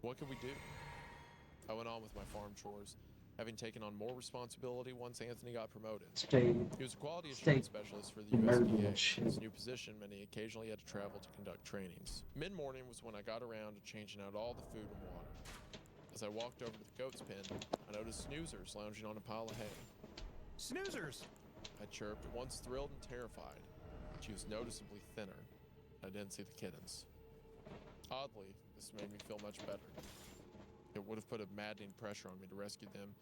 What could we do? I went on with my farm chores, having taken on more responsibility once Anthony got promoted. Stay. He was a quality Stay assurance specialist for the nerd USDA. shit. His new position meant he occasionally had to travel to conduct trainings. Mid-morning was when I got around to changing out all the food and water. As I walked over to the goat's pen, I noticed Snoozers lounging on a pile of hay. Snoozers! I chirped, once thrilled and terrified. She was noticeably thinner. I didn't see the kittens. Oddly, this made me feel much better. It would have put a maddening pressure on me to rescue them,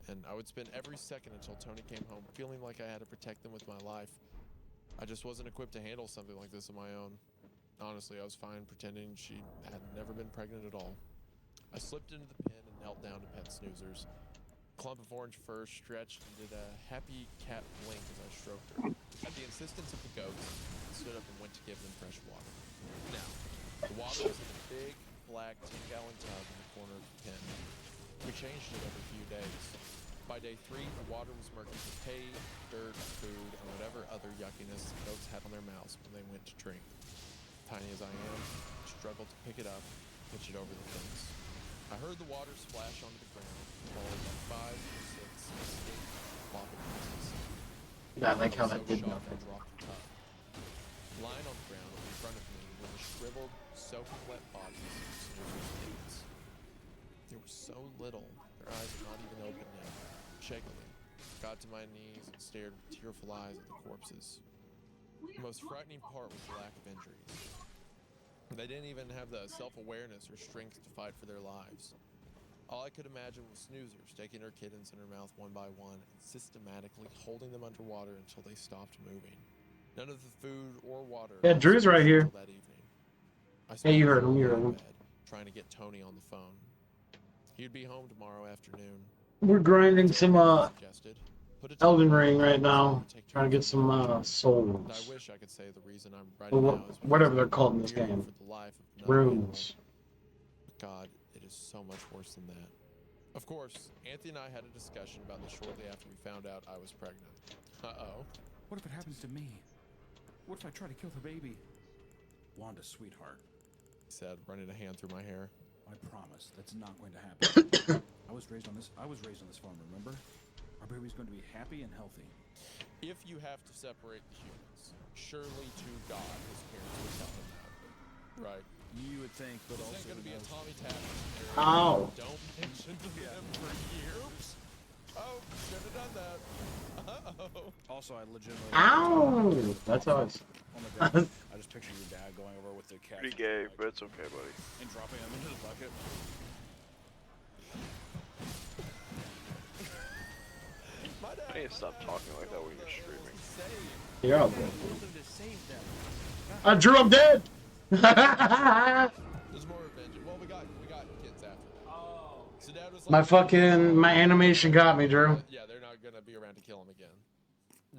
and I would spend every second until Tony came home feeling like I had to protect them with my life. I just wasn't equipped to handle something like this on my own. Honestly, I was fine pretending she had never been pregnant at all. I slipped into the pen and knelt down to pet Snoozers. A clump of orange fur stretched and did a happy cat blink as I stroked her. At the insistence of the goats, I stood up and went to give them fresh water. Now, the water was in a big, black 10-gallon tub in the corner of the pen. We changed it every few days. By day 3, the water was murky with hay, dirt, food, and whatever other yuckiness the goats had on their mouths when they went to drink. Tiny as I am, I struggled to pick it up and pitch it over the fence. I heard the water splash onto the ground, followed by 5 or 6 escaped flopping pieces. Yeah, I like how was that so did shocked nothing. I dropped the cup. Lying on the ground in front of me were the shriveled, soaking wet bodies of Snoozer's kittens. They were so little, their eyes were not even open yet. Shakily, I got to my knees and stared with tearful eyes at the corpses. The most frightening part was the lack of injuries. They didn't even have the self-awareness or strength to fight for their lives. All I could imagine was Snoozers taking her kittens in her mouth one by one and systematically holding them underwater until they stopped moving. None of the food or water. Yeah, Drew's right here. until That evening. I Hey, you spent heard the him, you whole heard him. bed trying to get Tony on the phone. He'd be home tomorrow afternoon. We're grinding some Suggested, put a Elden time Ring on right it now, to take trying to get some And I souls, wish I could say the reason I'm or writing now is because whatever they're I'm called in this fearing game, for the life of another animal. runes. God, it is so much worse than that. Of course, Anthony and I had a discussion about this shortly after we found out I was pregnant. Uh-oh. What if it happens to me? What if I try to kill the baby? Wanda, sweetheart, He said, running a hand through my hair. I promise that's not going to happen. I was raised on this farm, remember? Our baby's going to be happy and healthy. If you have to separate the humans, surely to God his parents would tell him that. Right. You would think, but This also ain't gonna be a knows- Tommy Tavern. Ow. Don't mention to them for years. Oh, should have done that. Uh-oh. Also, I legitimately. Ow! That's how it's. On the ground. I just picture your dad going over with the cat. Pretty gay, but it's okay, buddy. And dropping him into the bucket. My dad, I need to stop talking like that when you're streaming. Yeah. I drew him dead. There's more revenge. Well, we got kids after that. Oh. So dad was like, my animation got me, Drew. yeah, they're not gonna be around to kill him again.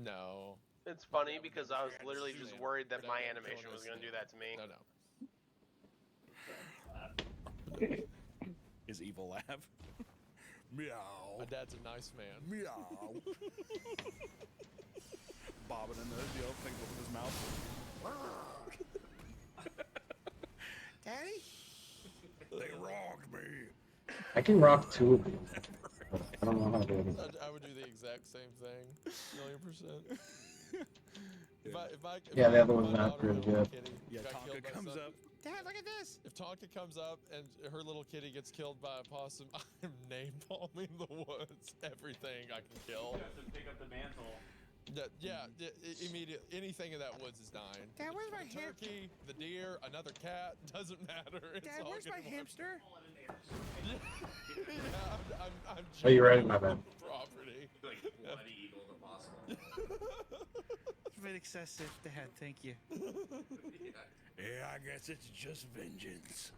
No. It's funny because I was literally just worried that my animation was gonna do that to me. No. His evil laugh. Meow. My dad's a nice man. Meow. Bobbing in the thing with his mouth. Daddy? They wronged me. I can rock two of these. But I don't know how to do it. I would do the exact same thing. $1,000,000%. If Yeah, the other my one's not daughter, really her little good. kitty, Yeah, got Tonka killed by comes something- up. Dad, look at this. If Tonka comes up and her little kitty gets killed by a possum, I'm napalming the woods. Everything I can kill. You have to pick up the mantle. Immediate. Anything in that woods is dying. Dad, where's my The turkey, the deer, another cat, doesn't matter. It's Dad, all where's my gonna work. hamster? Yeah, I'm Oh, you're right, jumping my bad. on property. Like bloody eagle the possum. It's a bit excessive, Dad. Thank you. Yeah, I guess it's just vengeance.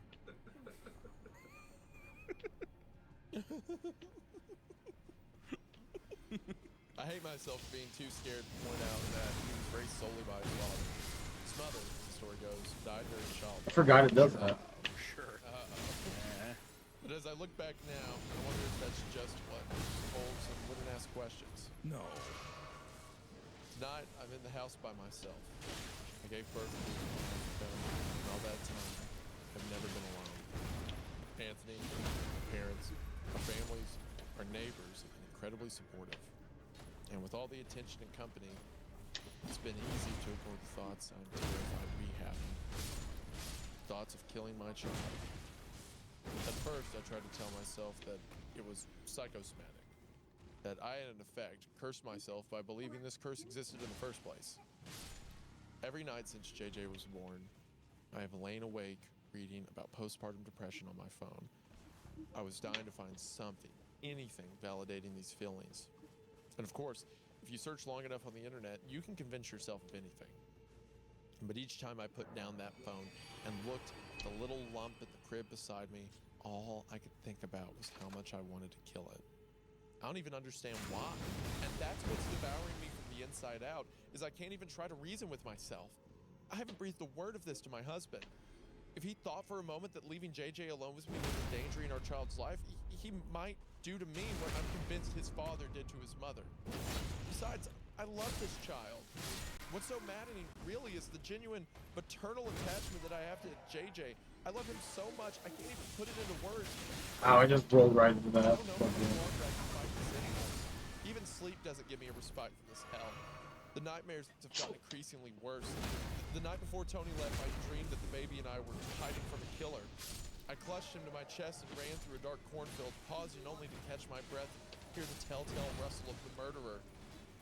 I hate myself for being too scared to point out that he was raised solely by his father. His mother, the story goes, died during childbirth. I forgot it does that. Sure. But as I look back now, I wonder if that's just what holds and wouldn't ask questions. No. Tonight, I'm in the house by myself. I gave birth to a family, and all that time, I've never been alone. Anthony, our parents, our families, our neighbors have been incredibly supportive. And with all the attention and company, it's been easy to ignore the thoughts I'm terrified to be having. Thoughts of killing my child. At first, I tried to tell myself that it was psychosomatic. That I, in effect, cursed myself by believing this curse existed in the first place. Every night since JJ was born, I have lain awake reading about postpartum depression on my phone. I was dying to find something, anything validating these feelings. And of course, if you search long enough on the internet, you can convince yourself of anything. But each time I put down that phone and looked at the little lump at the crib beside me, all I could think about was how much I wanted to kill it. I don't even understand why. And that's what's devouring me from the inside out, is I can't even try to reason with myself. I haven't breathed a word of this to my husband. If he thought for a moment that leaving JJ alone with me was endangering our child's life, he might do to me what I'm convinced his father did to his mother. Besides, I love this child. What's so maddening really is the genuine maternal attachment that I have to JJ. I love him so much, I can't even put it into words. Ow, I just rolled right into I that. don't know how longer I can fight this anymore. Even sleep doesn't give me a respite from this hell. The nightmares have gotten increasingly worse. The night before Tony left, I dreamed that the baby and I were hiding from a killer. I clutched him to my chest and ran through a dark cornfield, pausing only to catch my breath and hear the telltale rustle of the murderer.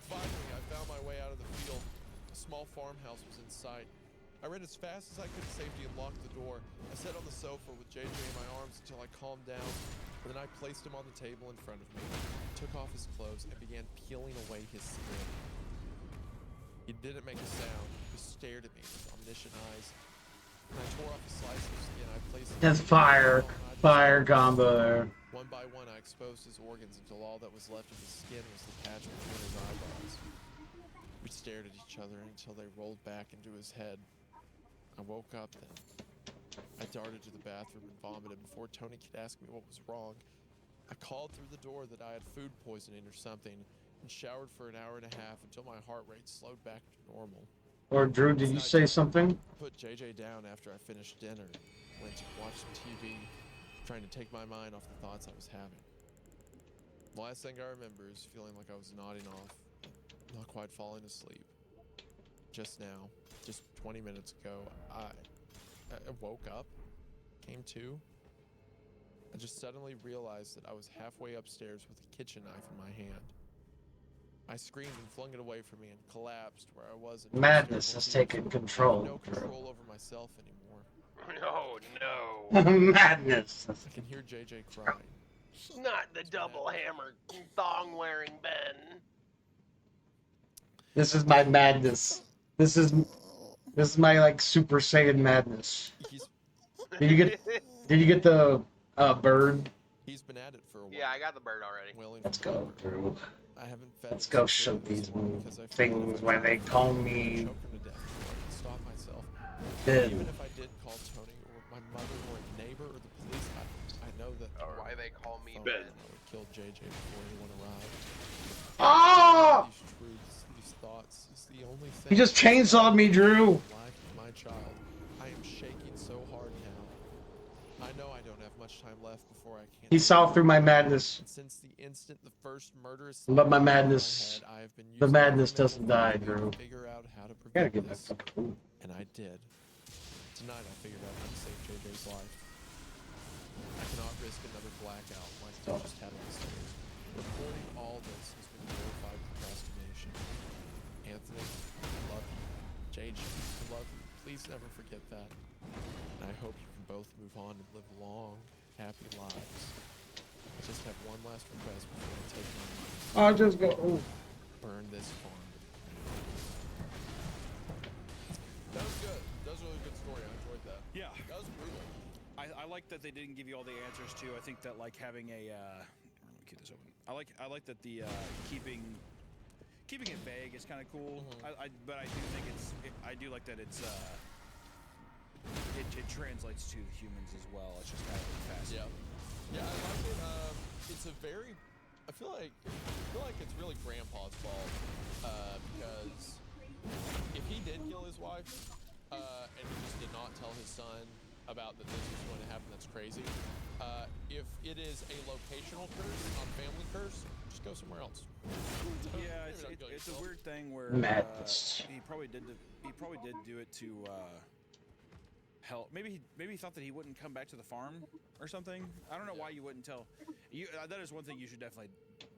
Finally, I found my way out of the field. A small farmhouse was in sight. I ran as fast as I could to safety and locked the door. I sat on the sofa with JJ in my arms until I calmed down, and then I placed him on the table in front of me, took off his clothes, and began peeling away his skin. He didn't make a sound. He stared at me with omniscient eyes. When I tore off a slice of skin, I placed it. That's fire. Fire combo there. One by one, I exposed his organs until all that was left of his skin was the patch between his eyebrows. We stared at each other until they rolled back into his head. I woke up then. I darted to the bathroom and vomited before Tony could ask me what was wrong. I called through the door that I had food poisoning or something and showered for an hour and a half until my heart rate slowed back to normal. Or Drew, did you say something? I put JJ down after I finished dinner, went to watch some TV, trying to take my mind off the thoughts I was having. The last thing I remember is feeling like I was nodding off, not quite falling asleep. Just now, just 20 minutes ago, I woke up, came to. I just suddenly realized that I was halfway upstairs with a kitchen knife in my hand. I screamed and flung it away from me and collapsed where I was. Madness has taken control. No control over myself anymore. Oh no. Madness. I can hear JJ crying. Not the double hammer thong wearing Ben. This is my madness. This is my like Super Saiyan madness. Did you get the bird? He's been at it for a while. Yeah, I got the bird already. Let's go, Drew. I haven't fed Let's go show these things when they call me stop myself. dead. Even if I did call Tony or my mother or a neighbor or the police, I know that Why they call me Ben Ben. would kill JJ before anyone arrived. Ah! These truths, these thoughts, is the only thing. He just chainsawed me, Drew. Life of my child. I am shaking so hard now. I know I don't have much time left before I can't. He saw through my madness. And since the instant the first murderous Love my thought madness. in my head, I have been The using madness every doesn't mental die, technique Drew. to figure out how to Gotta prevent get that this. fucking food. And I did. Tonight I figured out how to save JJ's life. I cannot risk another blackout like I just had on the stairs. Recording all this has been glorified procrastination. Anthony, I love you. JJ, I love you. Please never forget that. And I hope you can both move on and live long, happy lives. I just have one last request before I take my life. I'll just go. Oh. Burn this farm. That was good. That was a really good story. I enjoyed that. Yeah. That was brutal. I like that they didn't give you all the answers too. I think that like having a let me keep this open. I like that the keeping it vague is kind of cool. But I do think I do like that it translates to the humans as well. It's just kind of fascinating. Yeah, I like it. It's a very. I feel like it's really Grandpa's fault because if he did kill his wife and he just did not tell his son about that this was going to happen, that's crazy. If it is a locational curse, not a family curse, just go somewhere else. Yeah, it's a weird thing where Madness. he probably did do it to help. Maybe he thought that he wouldn't come back to the farm or something. I don't know why you wouldn't tell. You that is one thing you should definitely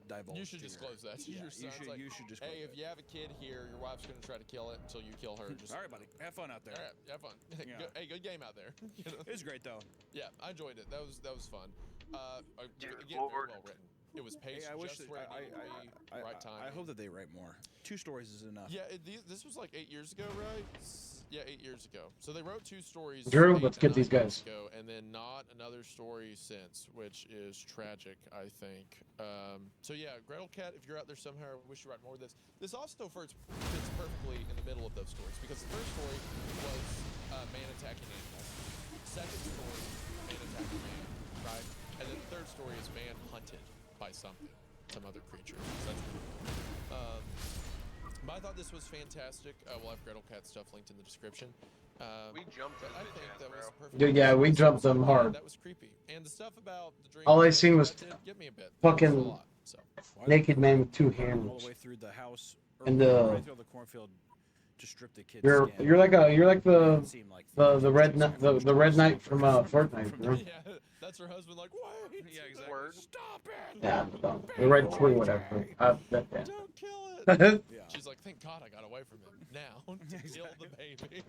divulge. You should to disclose that to your son. You should disclose. Hey, if you have a kid here, your wife's going to try to kill it until you kill her. Just all right, buddy. Have fun out there. All right, have fun. Yeah. Hey, good game out there. You know? It was great though. Yeah, I enjoyed it. That was fun. Again, very Lord. well written. It was paced Hey, I wish just that, where it needed to be, right time. I hope that they write more. 2 stories is enough. Yeah, this was like 8 years ago, right? Yeah, 8 years ago. So they wrote 2 stories. Drew, 8 let's and get these 9 years guys. Ago, and then not another story since, which is tragic, I think. So yeah, Gretel Cat, if you're out there somehow, I wish you write more of this. This also fits perfectly in the middle of those stories because the first story was man attacking animal. Second story, man attacking man, right? And then the third story is man hunted by something, some other creature. So that's cool. But I thought this was fantastic. We'll have Gretel Cat stuff linked in the description. We jumped But this I bitch think ass, that was bro. perfect. Dude, yeah, we jumped them hard. That was creepy. And the stuff about the dream. All I seen was get me a bit. fucking That was a lot, so. naked man with 2 All hands. the way through the house. And right through the cornfield to strip the kid's You're skin. like the It seemed like the red knight from Fortnite, bro. Yeah, that's her husband. Like, wait. Yeah, exactly. Word. Stop it. Yeah, the red queen, whatever. Don't kill it. Yeah. She's like, thank God I got away from him. Now to kill the baby.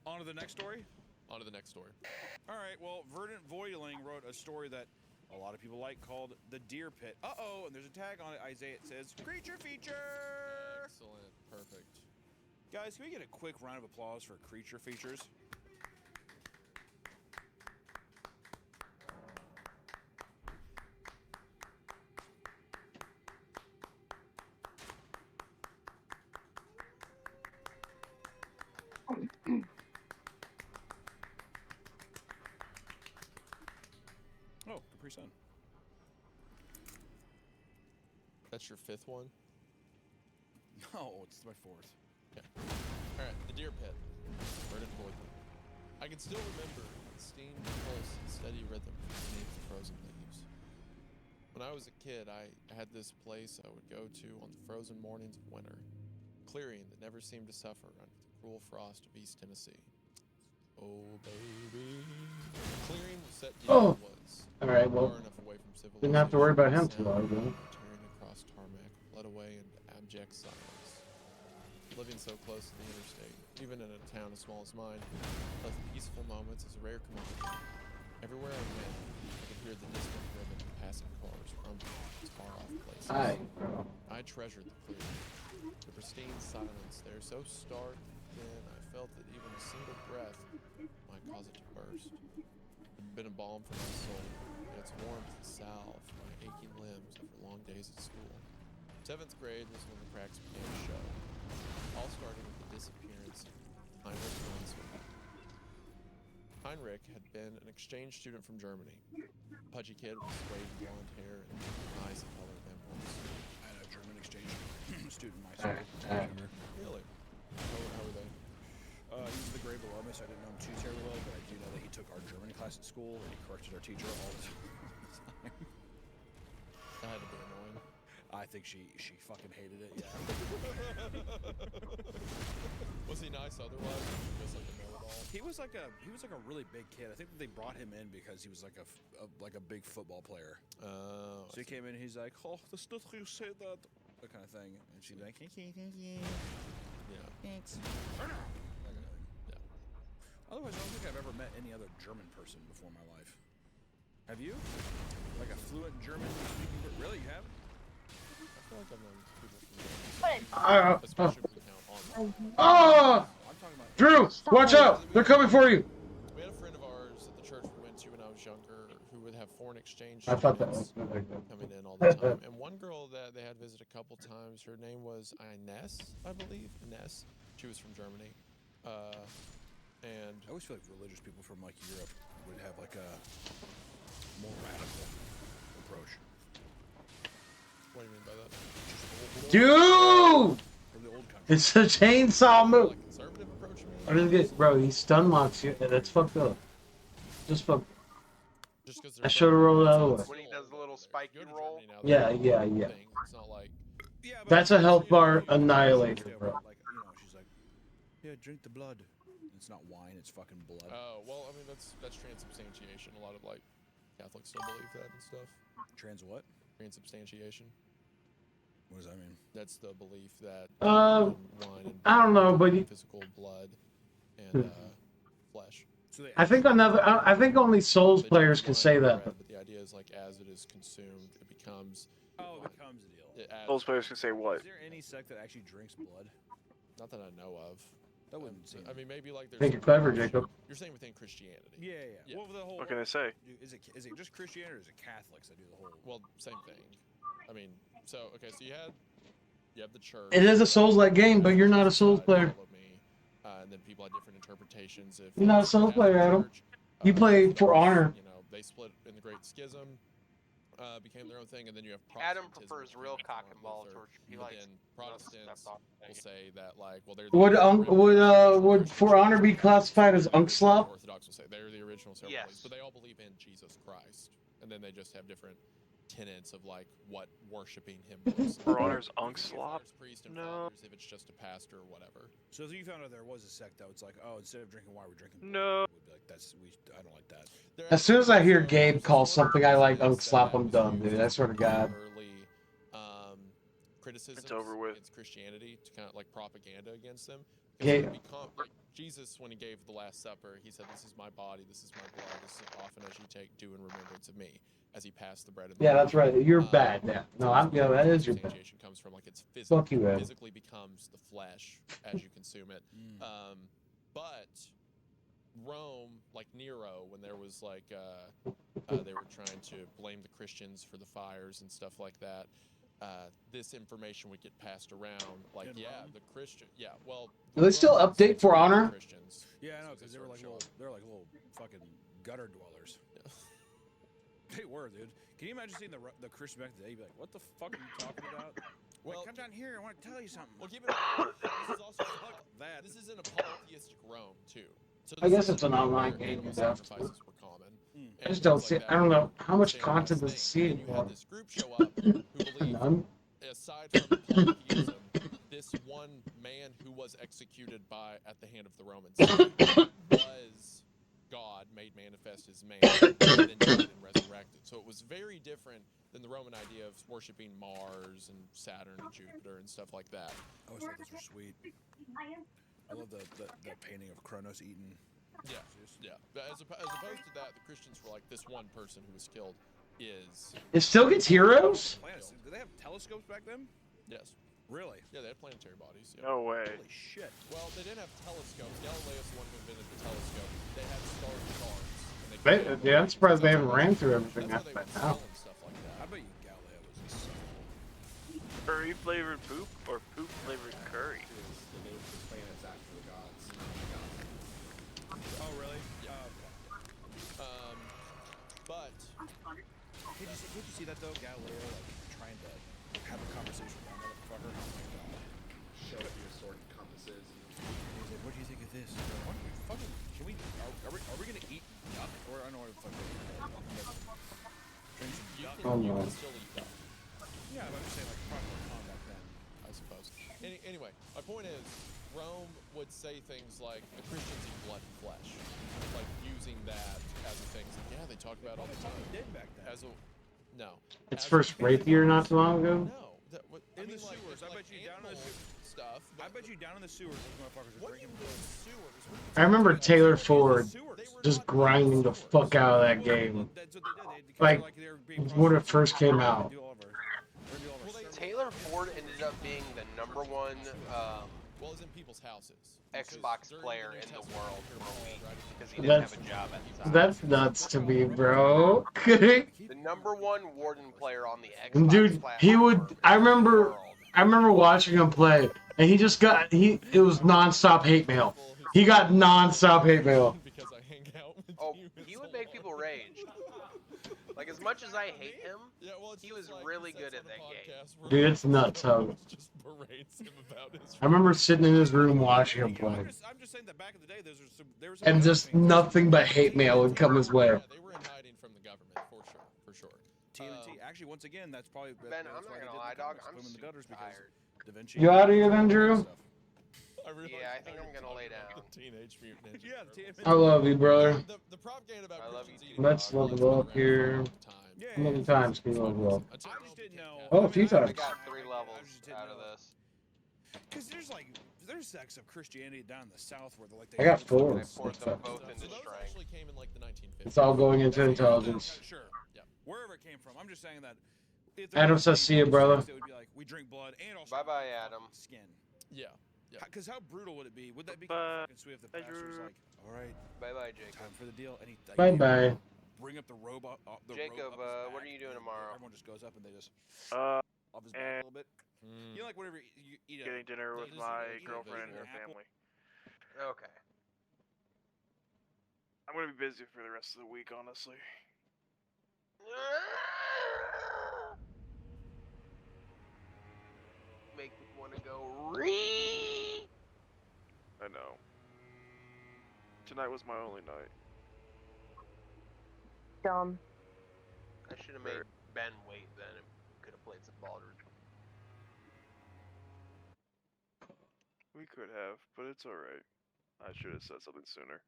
On to the next story. On to the next story. All right. Well, Verdant Voidling wrote a story that a lot of people like called The Deer Pit. Uh-oh, and there's a tag on it, Isaiah. It says, Creature Feature! Excellent. Perfect. Guys, can we get a quick round of applause for Creature Features? Oh, Capri Sun. That's your fifth one? No, it's my fourth. Okay. Alright, the deer pit. Verdant Voidland. I can still remember the steam, pulse, and steady rhythm beneath the frozen leaves. When I was a kid, I had this place I would go to on the frozen mornings of winter. Clearing that never seemed to suffer under the cruel frost of East Tennessee. Oh, baby. The clearing set Oh. was Alright, well, far enough away from civilization. didn't have to worry about him the too sound long, though. tearing across tarmac led away into abject silence. Living so close to the interstate, even in a town as small as mine, left peaceful moments as a rare commodity. Everywhere I went, I could hear the distant rhythm of passing cars rumbling in far-off places. Hi. I treasured the clearing, the pristine silence there, so stark then I felt that even a single breath might cause it to burst. It had been a balm for my soul, and its warmth a salve for my aching limbs after long days at school. 7th grade was when the cracks began to show, all starting with the disappearance of Heinrich Brunswick. Heinrich had been an exchange student from Germany. Pudgy kid with straight blonde hair and icy colored dimples. I had a German exchange student myself. Really? How were they? He was the grade below me, so I didn't know him too terribly well, but I do know that he took our German class at school, and he corrected our teacher all the time. That had to be annoying. I think she fucking hated it, yeah. Was he nice otherwise? Just like a know-it-all? He was like a really big kid. I think that they brought him in because he was like a big football player. Oh. So he came in and he's like, oh, that's not how you say that kind of thing. And she'd be like, thank you. Yeah. Thanks. Yeah. Otherwise, I don't think I've ever met any other German person before in my life. Have you? Like a fluent German speaking? Really, you have? I feel like I've known people from But especially if we count online. Oh! I'm talking about. Drew, watch out! They're coming for you! We had a friend of ours at the church we went to when I was younger who would have foreign exchange I thought that students was like that. coming in all the time. And one girl that they had visited a couple times, her name was Ines, I believe. Ines. She was from Germany. And I always feel like religious people from like Europe would have like a more radical approach. what do you mean by that? Dude! From the old country. It's a chainsaw move! Like conservative approach, you mean? I didn't get, bro, he stun locks you. That's fucked up. Just fucked. Just 'cause I they're should've from- rolled the other way. When he does the little If you spiky go to roll. Germany now, Yeah, they yeah, do yeah. things. It's not like Yeah, but That's a health bar you know, annihilator, bro. Like, you know, she's like, yeah, drink the blood. It's not wine, it's fucking blood. well, I mean that's transubstantiation. A lot of like Catholics still believe that and stuff. Trans what? Transubstantiation. What does that mean? That's the belief that Um, wine and I don't know, but physical blood and flesh. So they I think I think only Souls They players drink can wine say and that. bread, but the idea is like as it is consumed, it becomes. Oh, it becomes a deal. It adds, Those players can say what? Is there any sect that actually drinks blood? not that I know of. That wouldn't seem. I mean, maybe like there's. Think you're some clever, Christian- Jacob. You're saying within Christianity. Yeah. Yeah. Well, the whole. What can I say? Is it just Christianity or is it Catholics that do the whole? Well, same thing. I mean, so okay, so you have the church. It is a Souls-like game, but you're not a Souls player. Follow me, and then people had different interpretations. If You're not a it's Souls Catholic player, Adam. Church, You play For Honor. You know, they split in the Great Schism, became their own thing, and then you have Adam Protestantism, prefers which real came cock from and ball Luther, torture. He but likes then most Protestants stuff will say that like, well, they're Would For Honor be classified as Unkslop? Orthodox will say they're the original several Yes. beliefs, but they all believe in Jesus Christ, and then they just have different tenets of like what worshiping him looks For like. Honor's If Unkslop? there's priest and No. fathers, if it's just a pastor or whatever. So if you found out there was a sect that was like, oh, instead of drinking wine, we're drinking blood, No. we'd be like, I don't like that. There As soon as I hear so Gabe there's call this something I like argument Unkslop, that I'm was done, used dude. I in swear to God. Early criticisms over with. against Christianity to kind of like propaganda against them. Gabe. Because like Jesus, when he gave the Last Supper, he said, "This is my body, this is my blood. This is often as you do in remembrance of me." As he passed the bread and the Yeah, wine. that's right. You're bad. Yeah. No, that is your bad. Transubstantiation comes from like it's Fuck you, Ed. physically becomes the flesh as you consume it. But Rome, like Nero, when there was like they were trying to blame the Christians for the fires and stuff like that. This information would get passed around, like In Rome? the Christian, well. Do they still Romans update For Honor? Christians. Yeah, I know, So because they they were sort of like show little, up. they're like little fucking gutter dwellers. They were, dude. Can you imagine seeing the Christian back today? You'd be like, what the fuck are you talking about? Well, like, come down here. I want to tell you something. Well, keep in mind, this is also fuck that. This is in a polytheistic Rome too. So I guess this it's is an online where game, animal you have to. sacrifices were common. I and just don't things see. like I don't know that how much were standardized content does things. see And you anymore. had this group show up who believed, None. aside from polytheism, this one man who was executed at the hand of the Romans was God made manifest as man and then died and resurrected. So it was very different than the Roman idea of worshiping Mars and Saturn and Jupiter and stuff like that. I always thought those were sweet. I love the painting of Kronos eating. Yeah, yeah. But as opposed to that, the Christians were like, this one person who was killed is... It still gets heroes? Planets. Did they have telescopes back then? Yes. Really? Yeah, they had planetary bodies. Yeah. No way. Holy shit. Well, they didn't have telescopes. Galileo's the one who invented the telescope. They had starry charts. Yeah, I'm surprised they haven't ran through everything That's after how they that would now. sell and stuff like I that. bet you Galileo was insane. Curry flavored poop or poop flavored curry? The name of the planets after the gods. Oh, really? Yeah. But Did you see that though? Galileo like trying to have a conversation with that motherfucker. Oh my god. Show up your sword and compasses. He's like, what do you think of this? He's like, what? Fucking, can we? Are we gonna eat duck? Or I don't know what the fuck. Drink some you duck. can, Oh, you no. can still eat duck, Yeah, but I'm just saying like probably more combat then. I suppose. Anyway, my point is, Rome would say things like, the Christians eat blood and flesh. Like, using that as a thing. It's like, yeah, they talk about it all the time. Did back then. As a... No. Its As first rape year not too long ago. No. In the sewers, I bet you down in the stuff. I bet you down in the sewers those motherfuckers are What do you drinking mean blood. sewers? What are you I remember talking about? Taylor Ford just grinding the fuck out of that game. That's what they did. Like, they were being when it first came out. Do all of our Taylor Ford ended up being the #1 Well, it's in people's houses. Xbox player in the world for a week because he didn't That's- have a job at the time. That's nuts to me, bro. The #1 Warden player on the Xbox Dude, platform he would. I in the remember. world. I remember watching him play, and he just got. It was nonstop hate mail. He got nonstop hate mail. Because I hang out with Oh, you. he would make people rage. Like, as much as I hate him, Yeah, well, it's he just was like really he sets good at on that a game. podcast where Dude, it's nuts how. just berates him about his I remember sitting in his room watching him play, I'm just saying that back in the day, there was and just nothing but hate mail would come his way. Yeah, they were in hiding from the government, for sure. TNT. Actually, once again, that's probably Ben, I'm not gonna lie, dog. I'm in the super gutters because tired. Da Vinci. You out of here then, Drew? I realize Yeah, I think now I'm you're gonna lay talking about down. the Teenage Mutant Ninja Yeah, the Turtles. TMNT. I love you, brother. The propaganda about I love Christians you eating too. Let's dog level has been up around for a here. long time. Yeah, How many times can you level up? Until I just didn't know. Oh, a few I times. got 3 levels out of this. Because there's sects of Christianity down in the South where they're like. I got 4. I poured them both So into those strength. actually came in like the 1950s. It's all going into intelligence. Sure. Yeah. Wherever it came from, I'm just saying that. If Adam says, "See ya, brother." It would be like we drink blood and also. Bye-bye, Adam. Skin. Yeah. Because how brutal would it be? Would that be Bye. fucking sweet if the pastor's like, all right, Bye-bye, Jacob. time for the deal, and he Bye bye. bring up the robot. Jacob, what are you doing tomorrow? Everyone just goes up and they just Uh, off his back a little bit. Mm. You know, like whenever you eat a getting dinner with Just my eat a girlfriend and her apple. family. Okay. I'm gonna be busy for the rest of the week, honestly. Make me want to go re. I know. Tonight was my only night. Dumb. I should have made Ben wait then and could have played some Baldur's. We could have, but it's alright. I should have said something sooner.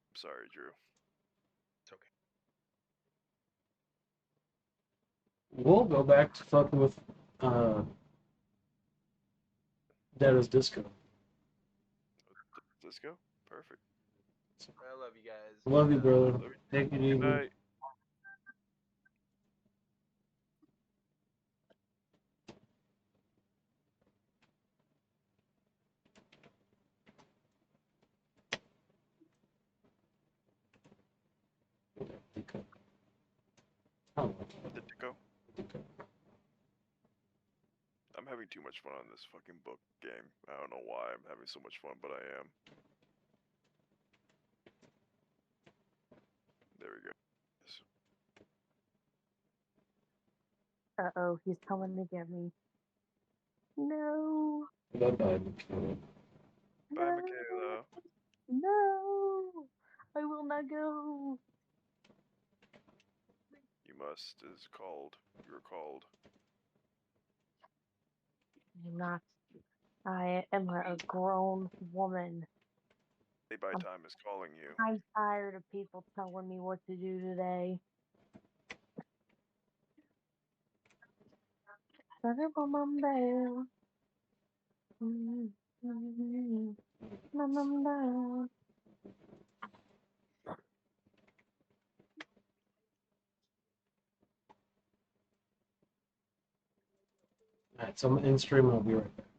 I'm sorry, Drew. It's okay. We'll go back to fucking with Dead's Disco. Disco? Perfect. I love you guys. Love you, brother. Love you. Take it Good easy. night. Oh, Disco. I'm having too much fun on this fucking book game. I don't know why I'm having so much fun, but I am. There we go. Uh-oh, he's coming to get me. No. Bye-bye. Bye, No. Michaela. No. I will not go. You must is called. You're called. I'm not. I am a grown woman. Stay by time is calling you. I'm tired of people telling me what to do today. Alright, so I'm in stream. I'll be right back.